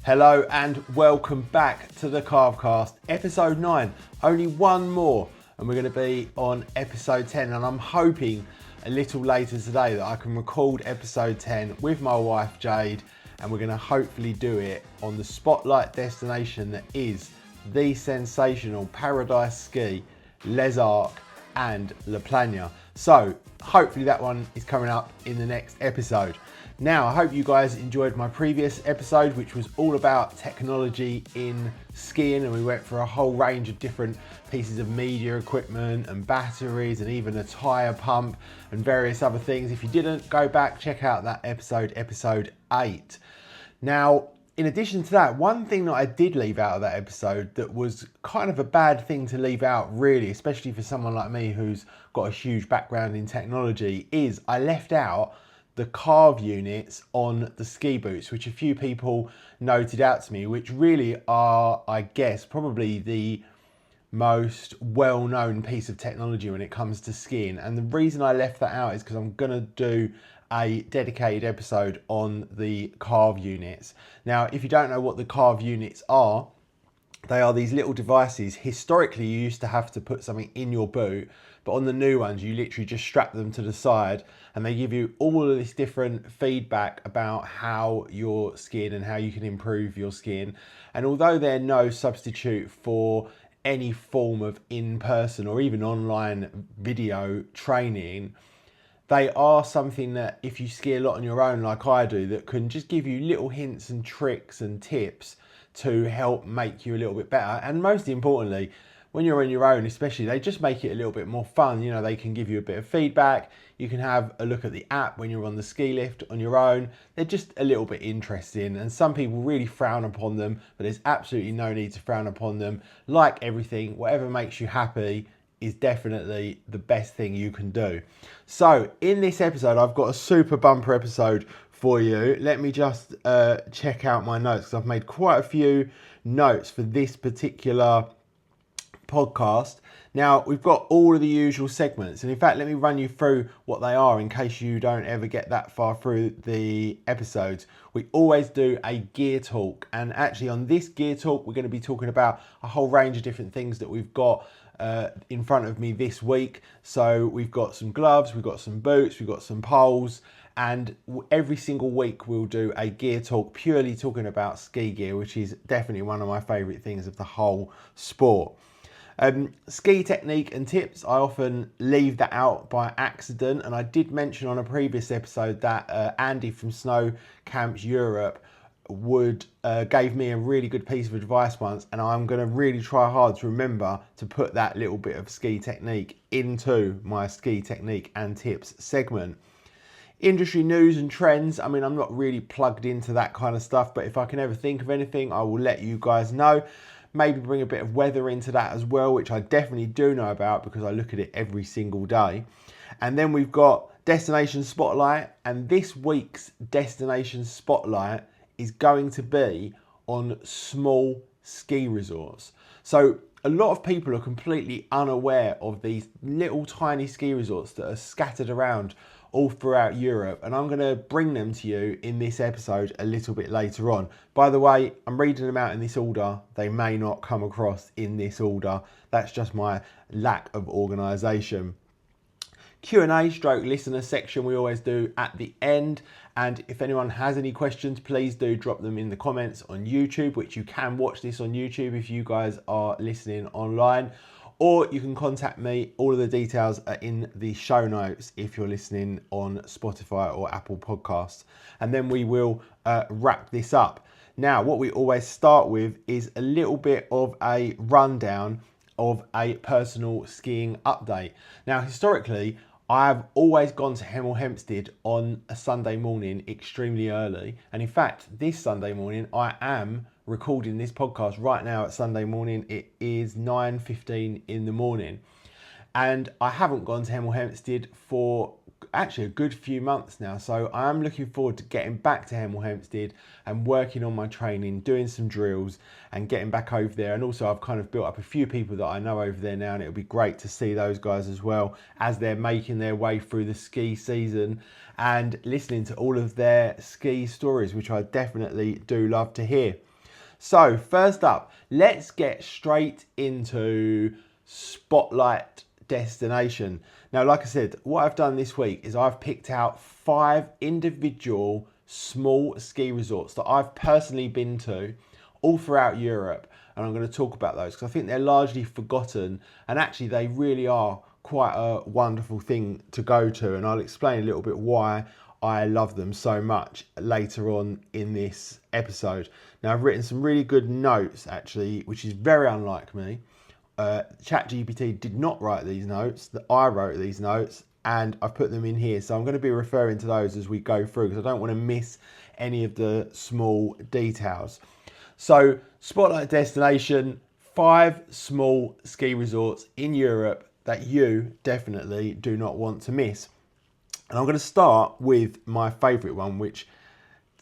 Hello and welcome back to the Carve Cast, episode 9. Only one more and we're going to be on episode 10, and I'm hoping a little later today that I can record episode 10 with my wife Jade, and we're going to hopefully do it on the spotlight destination that is the sensational Paradise Ski, Les Arcs and La Plana. So hopefully that one is coming up in the next episode. Now, I hope you guys enjoyed my previous episode, which was all about technology in skiing, and we went for a whole range of different pieces of media equipment and batteries and even a tyre pump and various other things. If you didn't, go back, check out that episode 8. Now, in addition to that, one thing that I did leave out of that episode that was kind of a bad thing to leave out really, especially for someone like me who's got a huge background in technology, is I left out the carve units on the ski boots, which a few people noted out to me, which really are, I guess, probably the most well-known piece of technology when it comes to skiing. And the reason I left that out is because I'm gonna do a dedicated episode on the carve units. Now, if you don't know what the carve units are, they are these little devices. Historically, you used to have to put something in your boot, but on the new ones, you literally just strap them to the side and they give you all of this different feedback about how you're skiing and how you can improve your skiing. And although they're no substitute for any form of in-person or even online video training, they are something that if you ski a lot on your own like I do, that can just give you little hints and tricks and tips to help make you a little bit better. And most importantly, when you're on your own especially, they just make it a little bit more fun. You know, they can give you a bit of feedback. You can have a look at the app when you're on the ski lift on your own. They're just a little bit interesting, and some people really frown upon them, but there's absolutely no need to frown upon them. Like everything, whatever makes you happy is definitely the best thing you can do. So in this episode, I've got a super bumper episode for you. Let me just check out my notes, because I've made quite a few notes for this particular podcast. Now, we've got all of the usual segments, and in fact, let me run you through what they are in case you don't ever get that far through the episodes. We always do a gear talk, and actually on this gear talk, we're going to be talking about a whole range of different things that we've got in front of me this week. So we've got some gloves, we've got some boots, we've got some poles, and every single week we'll do a gear talk purely talking about ski gear, which is definitely one of my favorite things of the whole sport. Ski technique and tips, I often leave that out by accident, and I did mention on a previous episode that Andy from Snow Camps Europe gave me a really good piece of advice once, and I'm going to really try hard to remember to put that little bit of ski technique into my ski technique and tips segment. Industry news and trends, I mean, I'm not really plugged into that kind of stuff, but if I can ever think of anything, I will let you guys know. Maybe bring a bit of weather into that as well, which I definitely do know about because I look at it every single day. And then we've got Destination Spotlight, and this week's Destination Spotlight is going to be on small ski resorts. So a lot of people are completely unaware of these little tiny ski resorts that are scattered around all throughout Europe, and I'm going to bring them to you in this episode a little bit later on. By the way, I'm reading them out in this order. They may not come across in this order. That's just my lack of organisation. Q&A stroke listener section we always do at the end, and if anyone has any questions, please do drop them in the comments on YouTube, which you can watch this on YouTube if you guys are listening online, or you can contact me. All of the details are in the show notes if you're listening on Spotify or Apple Podcasts. And then we will wrap this up. Now, what we always start with is a little bit of a rundown of a personal skiing update. Now, historically, I've always gone to Hemel Hempstead on a Sunday morning extremely early. And in fact, this Sunday morning, I am recording this podcast right now at Sunday morning. It is 9:15 in the morning. And I haven't gone to Hemel Hempstead for actually a good few months now. So I am looking forward to getting back to Hemel Hempstead and working on my training, doing some drills and getting back over there. And also I've kind of built up a few people that I know over there now, and it'll be great to see those guys as well as they're making their way through the ski season and listening to all of their ski stories, which I definitely do love to hear. So first up, let's get straight into spotlight destination. Now, like I said, what I've done this week is I've picked out 5 individual small ski resorts that I've personally been to all throughout Europe, and I'm going to talk about those because I think they're largely forgotten, and actually they really are quite a wonderful thing to go to, and I'll explain a little bit why I love them so much later on in this episode. Now, I've written some really good notes actually, which is very unlike me. ChatGPT did not write these notes, I wrote these notes, and I've put them in here. So I'm going to be referring to those as we go through because I don't want to miss any of the small details. So spotlight destination, 5 small ski resorts in Europe that you definitely do not want to miss. And I'm going to start with my favourite one, which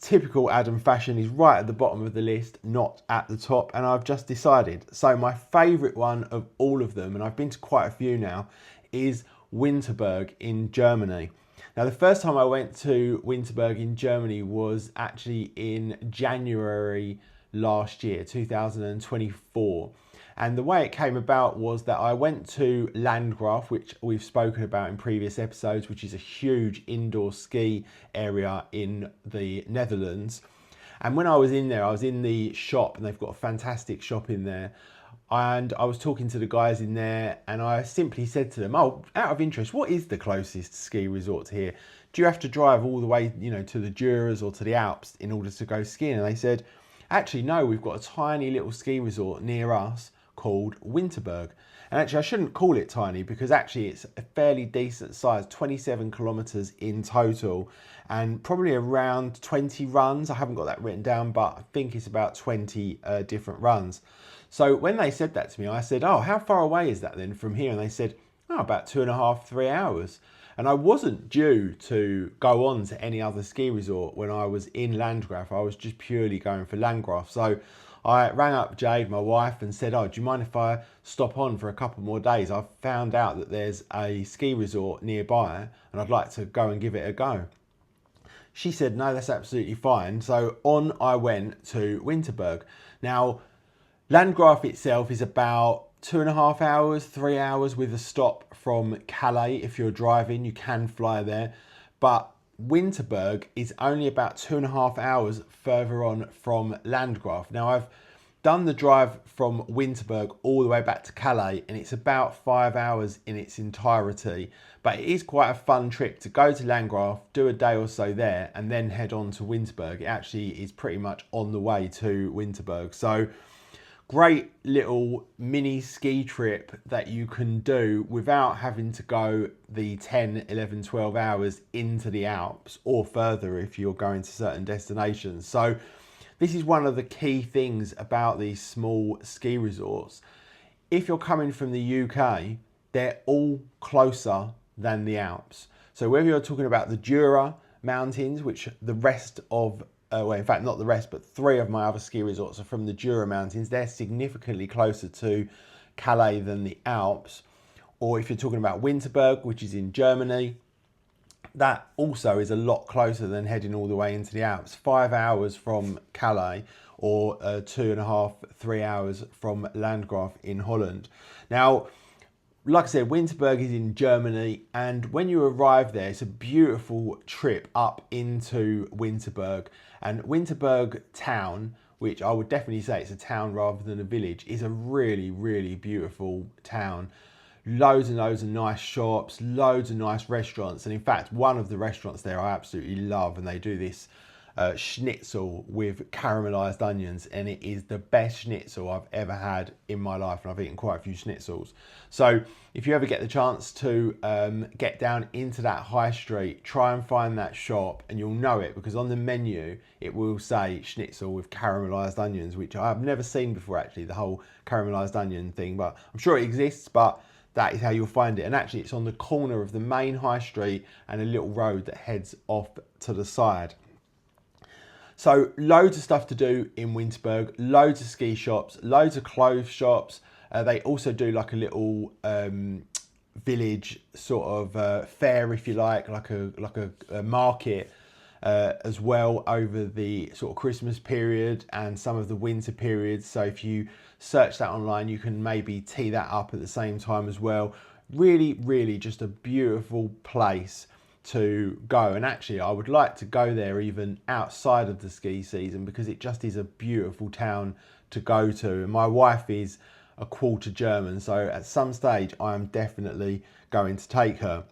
typical Adam fashion is right at the bottom of the list, not at the top, and I've just decided. So my favourite one of all of them, and I've been to quite a few now, is Winterberg in Germany. Now, the first time I went to Winterberg in Germany was actually in January last year, 2024. And the way it came about was that I went to Landgraaf, which we've spoken about in previous episodes, which is a huge indoor ski area in the Netherlands. And when I was in there, I was in the shop, and they've got a fantastic shop in there. And I was talking to the guys in there, and I simply said to them, oh, out of interest, what is the closest ski resort here? Do you have to drive all the way, to the Juras or to the Alps in order to go skiing? And they said, actually, no, we've got a tiny little ski resort near us called Winterberg. And actually, I shouldn't call it tiny because actually it's a fairly decent size, 27 kilometers in total, and probably around 20 runs. I haven't got that written down, but I think it's about 20 different runs. So when they said that to me, I said, oh, how far away is that then from here? And they said, oh, about 2.5, 3 hours. And I wasn't due to go on to any other ski resort when I was in Landgraaf. I was just purely going for Landgraaf. So I rang up Jade, my wife, and said, oh, do you mind if I stop on for a couple more days? I've found out that there's a ski resort nearby and I'd like to go and give it a go. She said, no, that's absolutely fine. So on I went to Winterberg. Now, Landgraaf itself is about 2.5 hours, 3 hours with a stop from Calais. If you're driving, you can fly there. But Winterberg is only about 2.5 hours further on from Landgraaf. Now, I've done the drive from Winterberg all the way back to Calais, and it's about 5 hours in its entirety. But it is quite a fun trip to go to Landgraaf, do a day or so there, and then head on to Winterberg. It actually is pretty much on the way to Winterberg. So great little mini ski trip that you can do without having to go the 10, 11, 12 hours into the Alps or further if you're going to certain destinations. So this is one of the key things about these small ski resorts. If you're coming from the UK, they're all closer than the Alps. So whether you're talking about the Jura Mountains, which the rest of well, in fact, not the rest, but 3 of my other ski resorts are from the Jura Mountains. They're significantly closer to Calais than the Alps. Or if you're talking about Winterberg, which is in Germany, that also is a lot closer than heading all the way into the Alps. 5 hours from Calais, or 2.5, 3 hours from Landgraaf in Holland. Now, like I said, Winterberg is in Germany, and when you arrive there, it's a beautiful trip up into Winterberg. And Winterberg town, which I would definitely say it's a town rather than a village, is a really, really beautiful town. Loads and loads of nice shops, loads of nice restaurants. And in fact, one of the restaurants there I absolutely love, and they do this schnitzel with caramelized onions, and it is the best schnitzel I've ever had in my life, and I've eaten quite a few schnitzels. So if you ever get the chance to get down into that high street, try and find that shop, and you'll know it because on the menu it will say schnitzel with caramelized onions, which I've never seen before actually, the whole caramelized onion thing, but I'm sure it exists, but that is how you'll find it. And actually it's on the corner of the main high street and a little road that heads off to the side. So loads of stuff to do in Winterberg, loads of ski shops, loads of clothes shops. They also do like a little village sort of fair, if you like a market. as well over the sort of Christmas period and some of the winter periods. So if you search that online, you can maybe tee that up at the same time as well. Really just a beautiful place to go. And actually I would like to go there even outside of the ski season, because it just is a beautiful town to go to. And my wife is a quarter German, so at some stage I am definitely going to take her.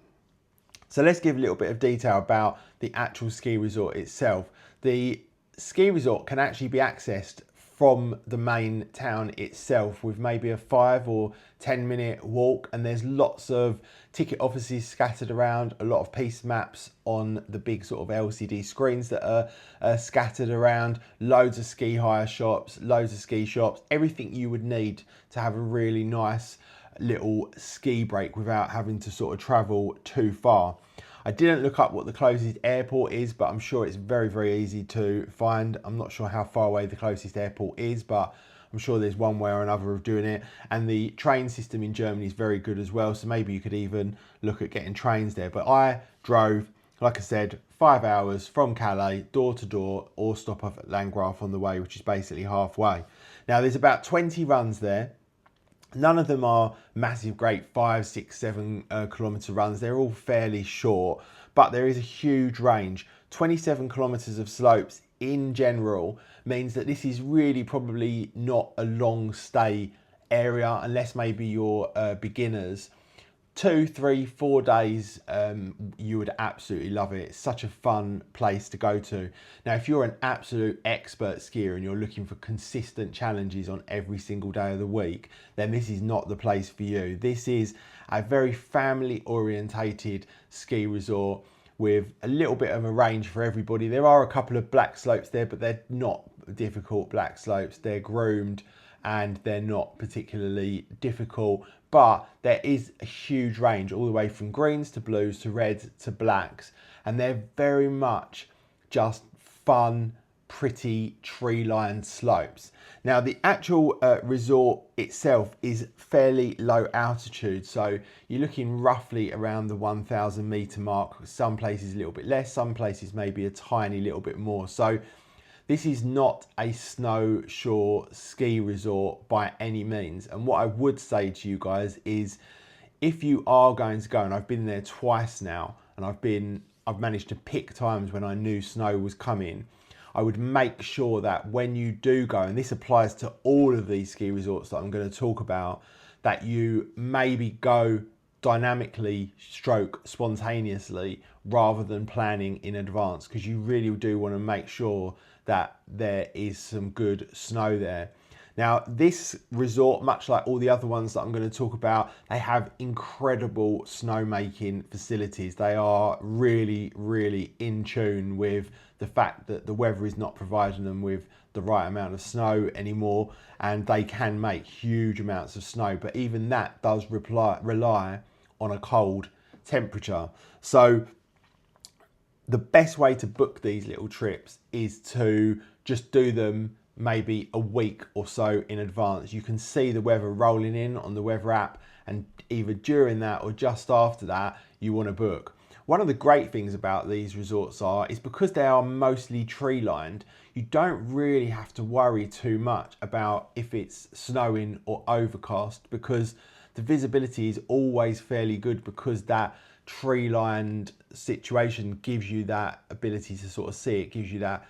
So let's give a little bit of detail about the actual ski resort itself. The ski resort can actually be accessed from the main town itself with maybe a 5 or 10 minute walk, and there's lots of ticket offices scattered around, a lot of piste maps on the big sort of LCD screens that are scattered around, loads of ski hire shops, loads of ski shops, everything you would need to have a really nice little ski break without having to sort of travel too far. I didn't look up what the closest airport is, but I'm sure it's very easy to find. I'm not sure how far away the closest airport is, but I'm sure there's one way or another of doing it. And the train system in Germany is very good as well, so maybe you could even look at getting trains there. But I drove, like I said, 5 hours from Calais, door to door, or stop off at Landgraf on the way, which is basically halfway. Now there's about 20 runs there. None of them are massive, great 5, 6, 7 kilometre runs. They're all fairly short, but there is a huge range. 27 kilometres of slopes in general means that this is really probably not a long stay area, unless maybe you're beginners. 2, 3, 4 days, you would absolutely love it. It's such a fun place to go to. Now, if you're an absolute expert skier and you're looking for consistent challenges on every single day of the week, then this is not the place for you. This is a very family orientated ski resort with a little bit of a range for everybody. There are a couple of black slopes there, but they're not difficult black slopes. They're groomed and they're not particularly difficult, but there is a huge range all the way from greens to blues to reds to blacks, and they're very much just fun, pretty tree-lined slopes. Now the actual resort itself is fairly low altitude, so you're looking roughly around the 1,000 meter mark. Some places a little bit less, some places maybe a tiny little bit more. So this is not a snowshore ski resort by any means. And what I would say to you guys is, if you are going to go, and I've been there twice now, and I've managed to pick times when I knew snow was coming, I would make sure that when you do go, and this applies to all of these ski resorts that I'm going to talk about, that you maybe go dynamically stroke spontaneously rather than planning in advance, because you really do want to make sure that there is some good snow there. Now this resort, much like all the other ones that I'm going to talk about, they have incredible snowmaking facilities. They are really in tune with the fact that the weather is not providing them with the right amount of snow anymore, and they can make huge amounts of snow, but even that does rely on a cold temperature. So the best way to book these little trips is to just do them maybe a week or so in advance. You can see the weather rolling in on the weather app, and either during that or just after that you want to book. One of the great things about these resorts is because they are mostly tree lined, you don't really have to worry too much about if it's snowing or overcast, because the visibility is always fairly good, because that tree lined situation gives you that ability to sort of see it, gives you that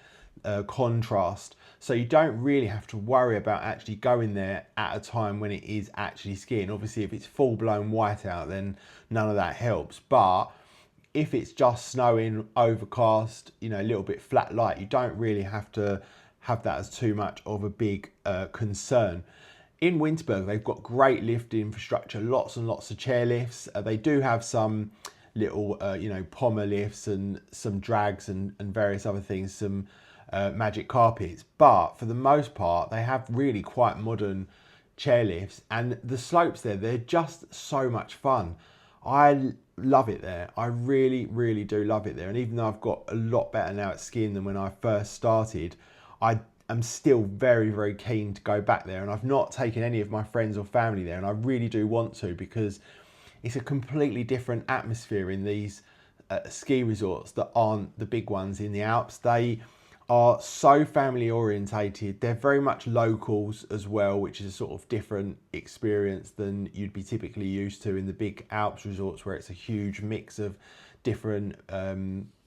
contrast. So you don't really have to worry about actually going there at a time when it is actually skiing. Obviously if it's full blown white out, then none of that helps, but if it's just snowing, overcast, you know, a little bit flat light, you don't really have to have that as too much of a big concern. In Winterberg, they've got great lift infrastructure, lots and lots of chair lifts. They do have some little, you know, pommer lifts and some drags and various other things, some magic carpets. But for the most part, they have really quite modern chairlifts, and the slopes there, they're just so much fun. I love it there. I really do love it there. And even though I've got a lot better now at skiing than when I first started, I am still very keen to go back there. And I've not taken any of my friends or family there, and I really do want to, because it's a completely different atmosphere in these ski resorts that aren't the big ones in the Alps. They are so family orientated. They're very much locals as well, which is a sort of different experience than you'd be typically used to in the big Alps resorts, where it's a huge mix of different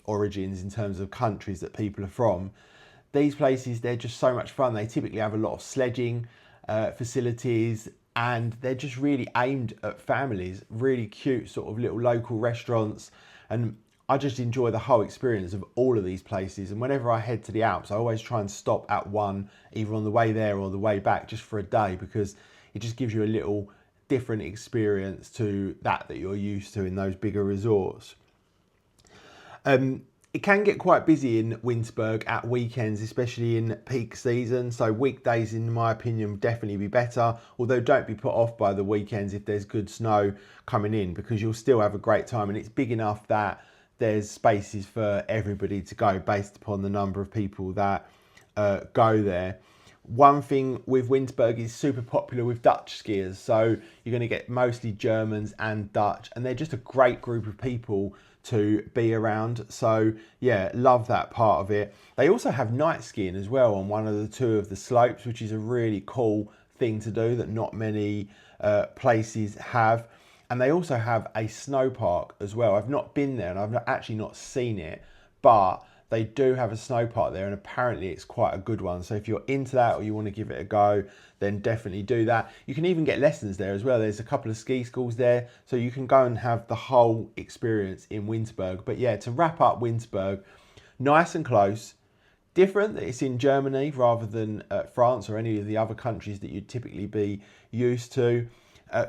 origins in terms of countries that people are from. These places, they're just so much fun. They typically have a lot of sledging facilities, and they're just really aimed at families. Really cute sort of little local restaurants, and I just enjoy the whole experience of all of these places. And whenever I head to the Alps, I always try and stop at one, either on the way there or the way back, just for a day, because it just gives you a little different experience to that you're used to in those bigger resorts. It can get quite busy in Winterberg at weekends, especially in peak season. So weekdays, in my opinion, would definitely be better. Although don't be put off by the weekends if there's good snow coming in, because you'll still have a great time, and it's big enough that there's spaces for everybody to go based upon the number of people that go there. One thing with Winterberg is super popular with Dutch skiers. So you're going to get mostly Germans and Dutch, and they're just a great group of people to be around. So yeah, love that part of it. They also have night skiing as well on one of the two of the slopes, which is a really cool thing to do that not many places have. And they also have a snow park as well. I've not been there and I've actually not seen it, but they do have a snow park there, and apparently it's quite a good one. So if you're into that or you want to give it a go, then definitely do that. You can even get lessons there as well. There's a couple of ski schools there, so you can go and have the whole experience in Winterberg. But yeah, to wrap up Winterberg, nice and close. Different that it's in Germany rather than France or any of the other countries that you'd typically be used to.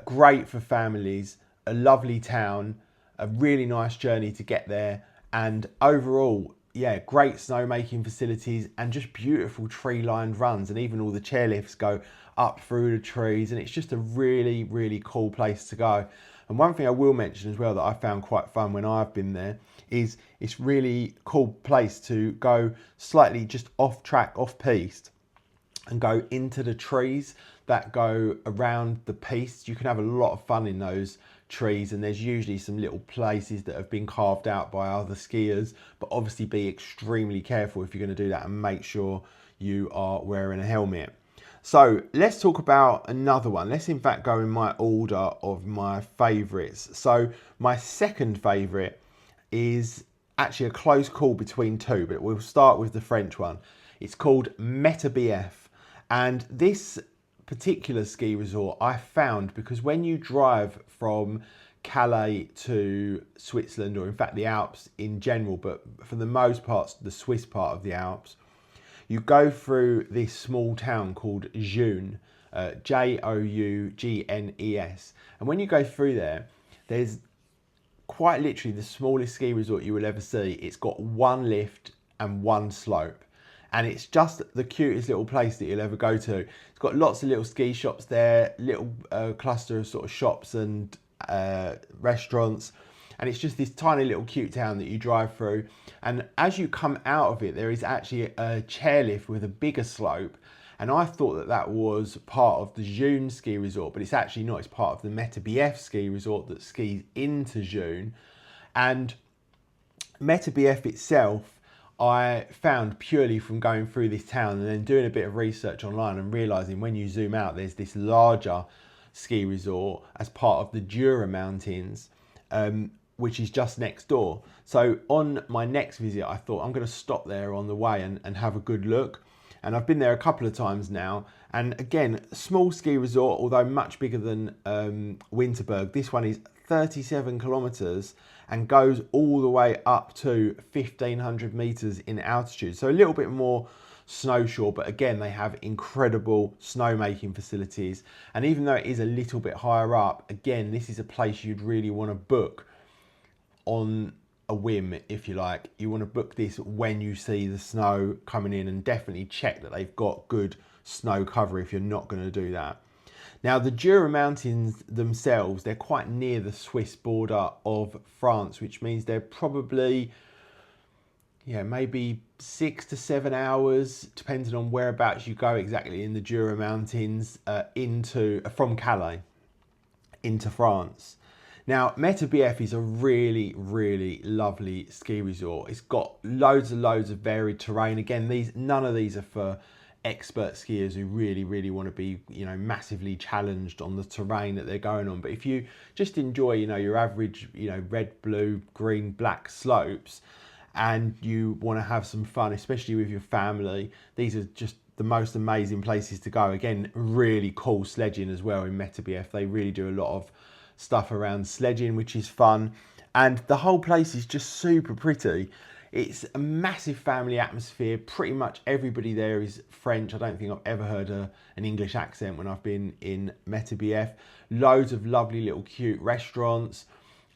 Great for families, a lovely town, a really nice journey to get there, and overall, yeah, great snowmaking facilities and just beautiful tree-lined runs, and even all the chairlifts go up through the trees, and it's just a really, really cool place to go. And one thing I will mention as well that I found quite fun when I've been there is it's really cool place to go slightly just off track, off piste, and go into the trees that go around the piste. You can have a lot of fun in those trees, and there's usually some little places that have been carved out by other skiers, but obviously be extremely careful if you're going to do that, and make sure you are wearing a helmet. So let's talk about another one. Let's in fact go in my order of my favorites. So my second favorite is actually a close call between two, but we'll start with the French one. It's called Metabief, and this particular ski resort I found because when you drive from Calais to Switzerland, or in fact the Alps in general, but for the most part the Swiss part of the Alps, you go through this small town called Jougnes, Jougnes, and when you go through there, there's quite literally the smallest ski resort you will ever see. It's got one lift and one slope, and it's just the cutest little place that you'll ever go to. It's got lots of little ski shops there, little cluster of sort of shops and restaurants, and it's just this tiny little cute town that you drive through. And as you come out of it, there is actually a chairlift with a bigger slope, and I thought that that was part of the Jougnes ski resort, but it's actually not. It's part of the Metabief ski resort that skis into Jougnes. And Metabief itself I found purely from going through this town and then doing a bit of research online and realising when you zoom out, there's this larger ski resort as part of the Jura Mountains, which is just next door. So on my next visit, I thought I'm going to stop there on the way and have a good look. And I've been there a couple of times now. And again, small ski resort, although much bigger than Winterberg. This one is 37 kilometres and goes all the way up to 1,500 metres in altitude. So a little bit more snowshore, but again, they have incredible snowmaking facilities. And even though it is a little bit higher up, again, this is a place you'd really want to book on a whim, if you like. You want to book this when you see the snow coming in, and definitely check that they've got good snow cover if you're not going to do that. Now, the Jura Mountains themselves, they're quite near the Swiss border of France, which means they're probably, maybe 6 to 7 hours, depending on whereabouts you go exactly in the Jura Mountains, from Calais into France. Now, Metabief is a really, really lovely ski resort. It's got loads and loads of varied terrain. Again, none of these are for expert skiers who really, really want to be, you know, massively challenged on the terrain that they're going on. But if you just enjoy, you know, your average, you know, red, blue, green, black slopes, and you want to have some fun, especially with your family, these are just the most amazing places to go. Again, really cool sledging as well in Metabief. They really do a lot of stuff around sledging, which is fun, and the whole place is just super pretty. It's a massive family atmosphere. Pretty much everybody there is French. I don't think I've ever heard an English accent when I've been in Metabief. Loads of lovely little cute restaurants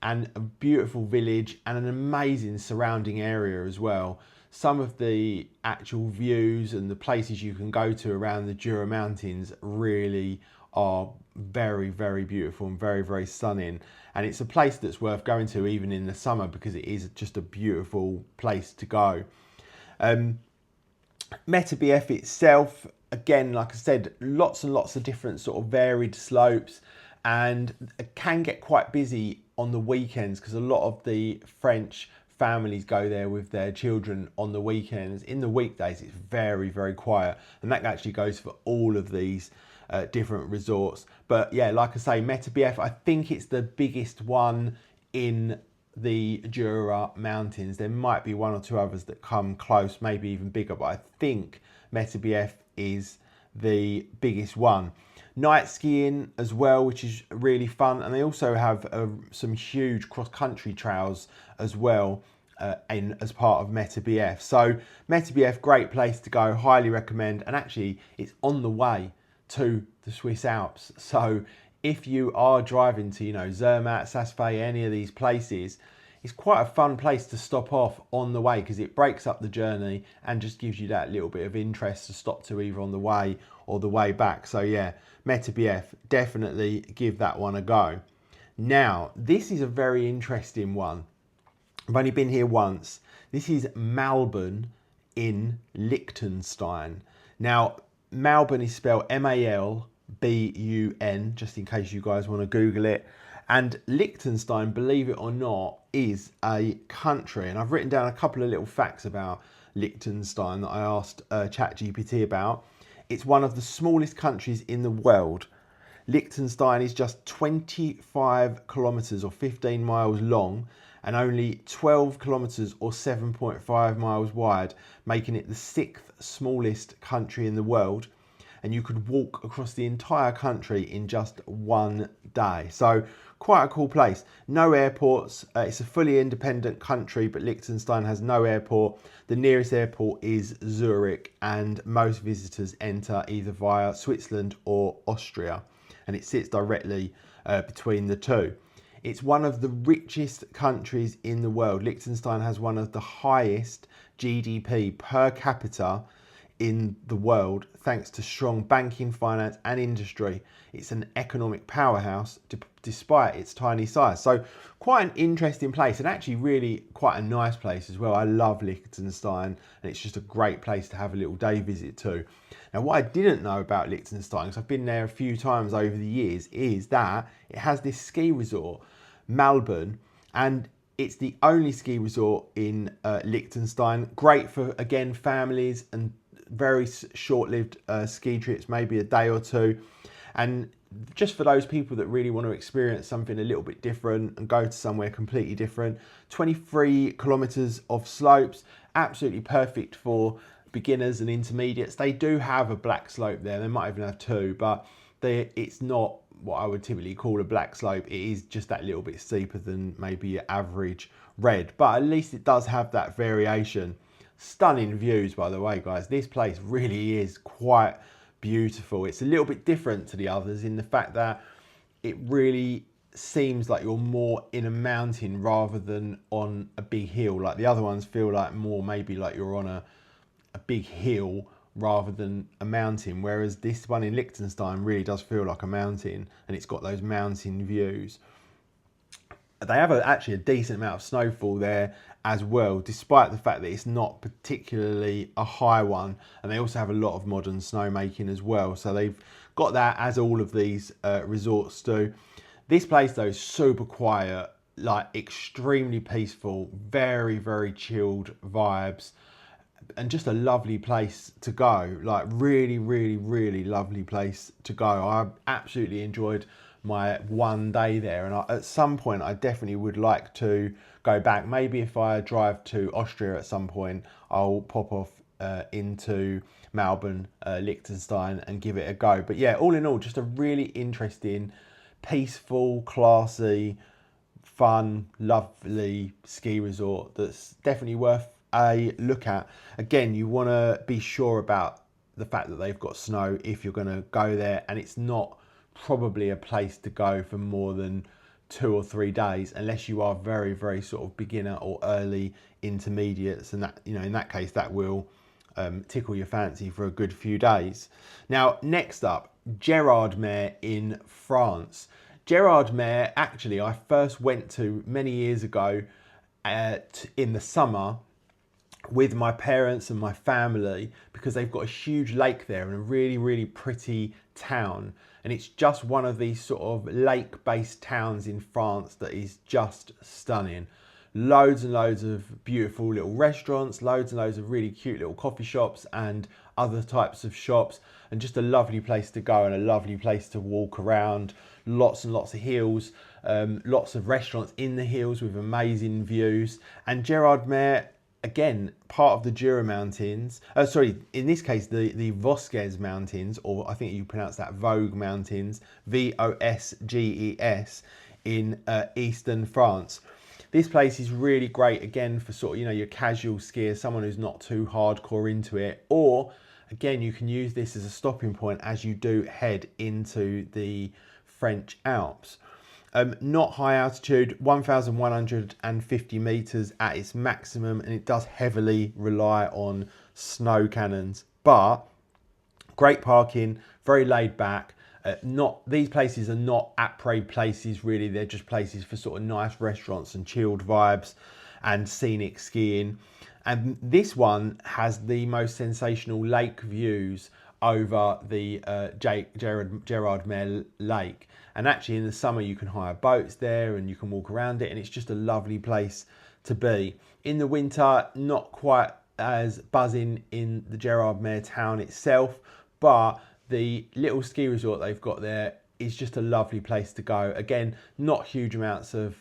and a beautiful village and an amazing surrounding area as well. Some of the actual views and the places you can go to around the Jura Mountains really are very, very beautiful and very, very stunning. And it's a place that's worth going to even in the summer because it is just a beautiful place to go. Metabief itself, again, like I said, lots and lots of different sort of varied slopes, and it can get quite busy on the weekends because a lot of the French families go there with their children on the weekends. In the weekdays, it's very, very quiet, and that actually goes for all of these different resorts. But yeah, like I say, Metabief, I think it's the biggest one in the Jura Mountains. There might be one or two others that come close, maybe even bigger, but I think Metabief is the biggest one. Night skiing as well, which is really fun, and they also have some huge cross-country trails as well as part of Metabief. So Metabief, great place to go, highly recommend, and actually it's on the way to the Swiss Alps. So if you are driving to, you know, Zermatt, Saas-Fee, any of these places, it's quite a fun place to stop off on the way because it breaks up the journey and just gives you that little bit of interest to stop to either on the way or the way back. So yeah, Metabief, definitely give that one a go. Now, this is a very interesting one. I've only been here once. This is Malbun in Liechtenstein. Now, Malbun is spelled M-A-L-B-U-N, just in case you guys want to Google it. And Liechtenstein, believe it or not, is a country. And I've written down a couple of little facts about Liechtenstein that I asked ChatGPT about. It's one of the smallest countries in the world. Liechtenstein is just 25 kilometers or 15 miles long and only 12 kilometers or 7.5 miles wide, making it the 6th smallest country in the world. And you could walk across the entire country in just one day. So quite a cool place. No airports. It's a fully independent country, but Liechtenstein has no airport. The nearest airport is Zurich, and most visitors enter either via Switzerland or Austria. And it sits directly between the two. It's one of the richest countries in the world. Liechtenstein has one of the highest GDP per capita in the world, thanks to strong banking, finance and industry. It's an economic powerhouse despite its tiny size. So quite an interesting place, and actually really quite a nice place as well. I love Liechtenstein, and it's just a great place to have a little day visit to. Now, what I didn't know about Liechtenstein, because I've been there a few times over the years, is that it has this ski resort, Malbun, and it's the only ski resort in Liechtenstein. Great for, again, families and very short-lived ski trips, maybe a day or two. And just for those people that really want to experience something a little bit different and go to somewhere completely different. 23 kilometers of slopes, absolutely perfect for beginners and intermediates. They do have a black slope there. They might even have two, but it's not what I would typically call a black slope. It is just that little bit steeper than maybe your average red, but at least it does have that variation. Stunning views, by the way, guys. This place really is quite beautiful. It's a little bit different to the others in the fact that it really seems like you're more in a mountain rather than on a big hill. Like the other ones feel like more maybe like you're on a big hill rather than a mountain, whereas this one in Liechtenstein really does feel like a mountain, and it's got those mountain views. They have actually a decent amount of snowfall there as well, despite the fact that it's not particularly a high one, and they also have a lot of modern snowmaking as well. So they've got that, as all of these resorts do. This place though is super quiet, like extremely peaceful, very, very chilled vibes, and just a lovely place to go. Like really, really, really lovely place to go. I absolutely enjoyed my one day there, and at some point I definitely would like to go back. Maybe if I drive to Austria at some point, I'll pop off into Malbun, Liechtenstein, and give it a go. But yeah, all in all, just a really interesting, peaceful, classy, fun, lovely ski resort that's definitely worth a look at. Again, you want to be sure about the fact that they've got snow if you're going to go there, and it's not probably a place to go for more than 2 or 3 days unless you are very, very sort of beginner or early intermediates, and that, you know, in that case that will tickle your fancy for a good few days. Now, next up, Gérardmer in France. Gérardmer, actually, I first went to many years ago in the summer with my parents and my family, because they've got a huge lake there and a really, really pretty town. And it's just one of these sort of lake-based towns in France that is just stunning. Loads and loads of beautiful little restaurants, loads and loads of really cute little coffee shops and other types of shops, and just a lovely place to go and a lovely place to walk around. Lots and lots of hills, lots of restaurants in the hills with amazing views. And Gérardmer, again, part of the Jura Mountains, in this case, the Vosges Mountains, or I think you pronounce that Vogue Mountains, Vosges, in eastern France. This place is really great, again, for sort of, you know, your casual skier, someone who's not too hardcore into it. Or, again, you can use this as a stopping point as you do head into the French Alps. Not high altitude, 1,150 meters at its maximum, and it does heavily rely on snow cannons. But great parking, very laid back. These places are not après places really. They're just places for sort of nice restaurants and chilled vibes and scenic skiing. And this one has the most sensational lake views over the Gérardmer Lake. And actually in the summer you can hire boats there and you can walk around it, and it's just a lovely place to be. In the winter, not quite as buzzing in the Gérardmer town itself, but the little ski resort they've got there is just a lovely place to go. Again, not huge amounts of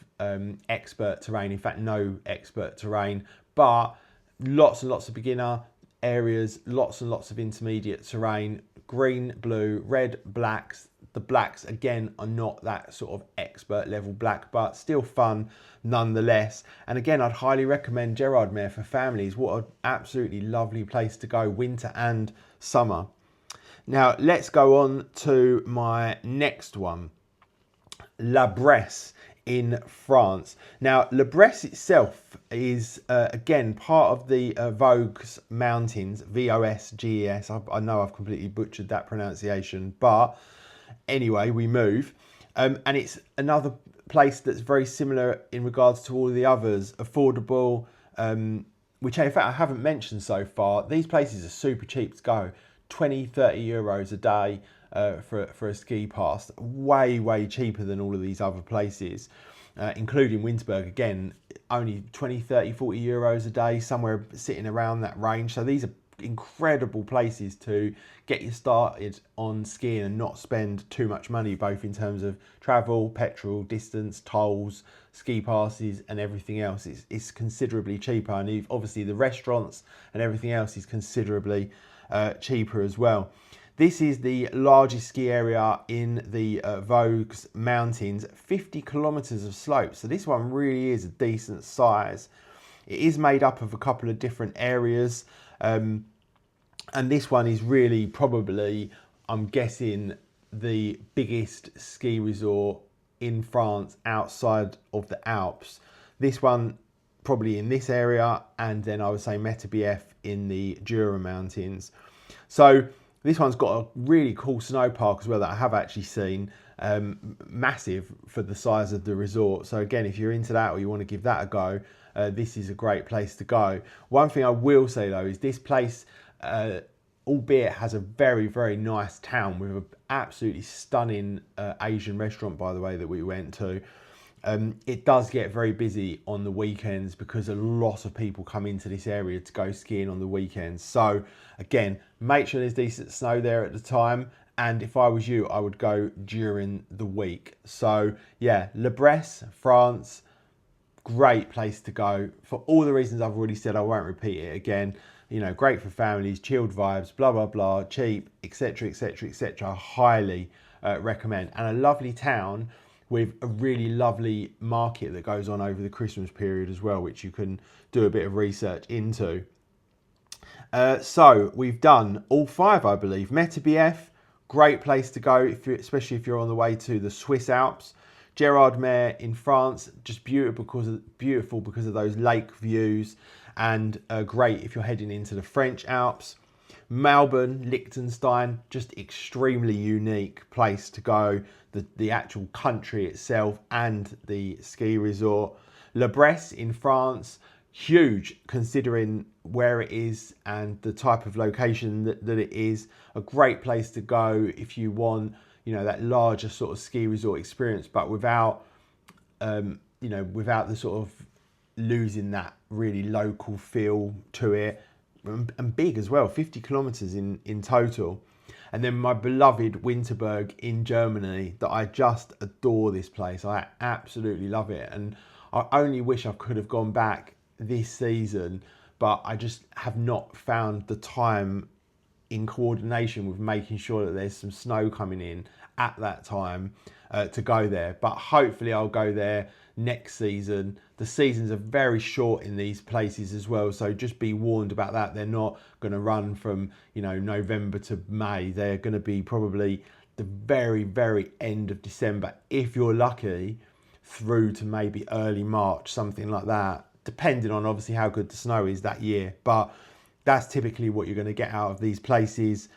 expert terrain, in fact no expert terrain, but lots and lots of beginner areas, lots and lots of intermediate terrain, green, blue, red, blacks. The blacks, again, are not that sort of expert level black, but still fun nonetheless. And again, I'd highly recommend Gérardmer for families. What an absolutely lovely place to go, winter and summer. Now, let's go on to my next one, La Bresse in France. Now, La Bresse itself is, again, part of the Vosges Mountains, Vosges. I know I've completely butchered that pronunciation, but anyway, we move. And it's another place that's very similar in regards to all the others, affordable, which in fact I haven't mentioned so far. These places are super cheap to go. 20-30 euros a day for a ski pass, way cheaper than all of these other places, including Winterberg. Again, only 20-30-40 euros a day, somewhere sitting around that range. So these are incredible places to get you started on skiing and not spend too much money, both in terms of travel, petrol, distance, tolls, ski passes and everything else. It's considerably cheaper, and obviously the restaurants and everything else is considerably cheaper as well. This is the largest ski area in the Vosges Mountains, 50 kilometers of slope. So this one really is a decent size. It is made up of a couple of different areas. And this one is really probably, I'm guessing, the biggest ski resort in France outside of the Alps. This one probably in this area, and then I would say Metabief in the Jura Mountains. So this one's got a really cool snow park as well that I have actually seen, massive for the size of the resort. So again, if you're into that or you want to give that a go, this is a great place to go. One thing I will say though is this place, albeit has a very nice town with absolutely stunning Asian restaurant, by the way, that we went to. It does get very busy on the weekends because a lot of people come into this area to go skiing on the weekends. So again, make sure there's decent snow there at the time. And if I was you, I would go during the week. So yeah, Le Bresse, France, great place to go for all the reasons I've already said. I won't repeat it again. You know, great for families, chilled vibes, blah, blah, blah, cheap, etc., etc., etc. Highly recommend. And a lovely town with a really lovely market that goes on over the Christmas period as well, which you can do a bit of research into. So we've done all 5, I believe. Metabief, great place to go, especially if you're on the way to the Swiss Alps. Gérardmer in France, just beautiful because of those lake views, and great if you're heading into the French Alps. Malbun, Liechtenstein, just extremely unique place to go. The actual country itself and the ski resort. Le Bresse in France, huge considering where it is and the type of location that it is. A great place to go if you want, you know, that larger sort of ski resort experience, but without, you know, without the sort of losing that really local feel to it. And big as well, 50 kilometers in total. And then my beloved Winterberg in Germany, that I just adore this place. I absolutely love it. And I only wish I could have gone back this season, but I just have not found the time in coordination with making sure that there's some snow coming in at that time to go there. But hopefully I'll go there next season. The seasons are very short in these places as well, so just be warned about that. They're not going to run from, you know, November to May. They're going to be probably the very, very end of December, if you're lucky, through to maybe early March, something like that, depending on obviously how good the snow is that year. But that's typically what you're going to get out of these places.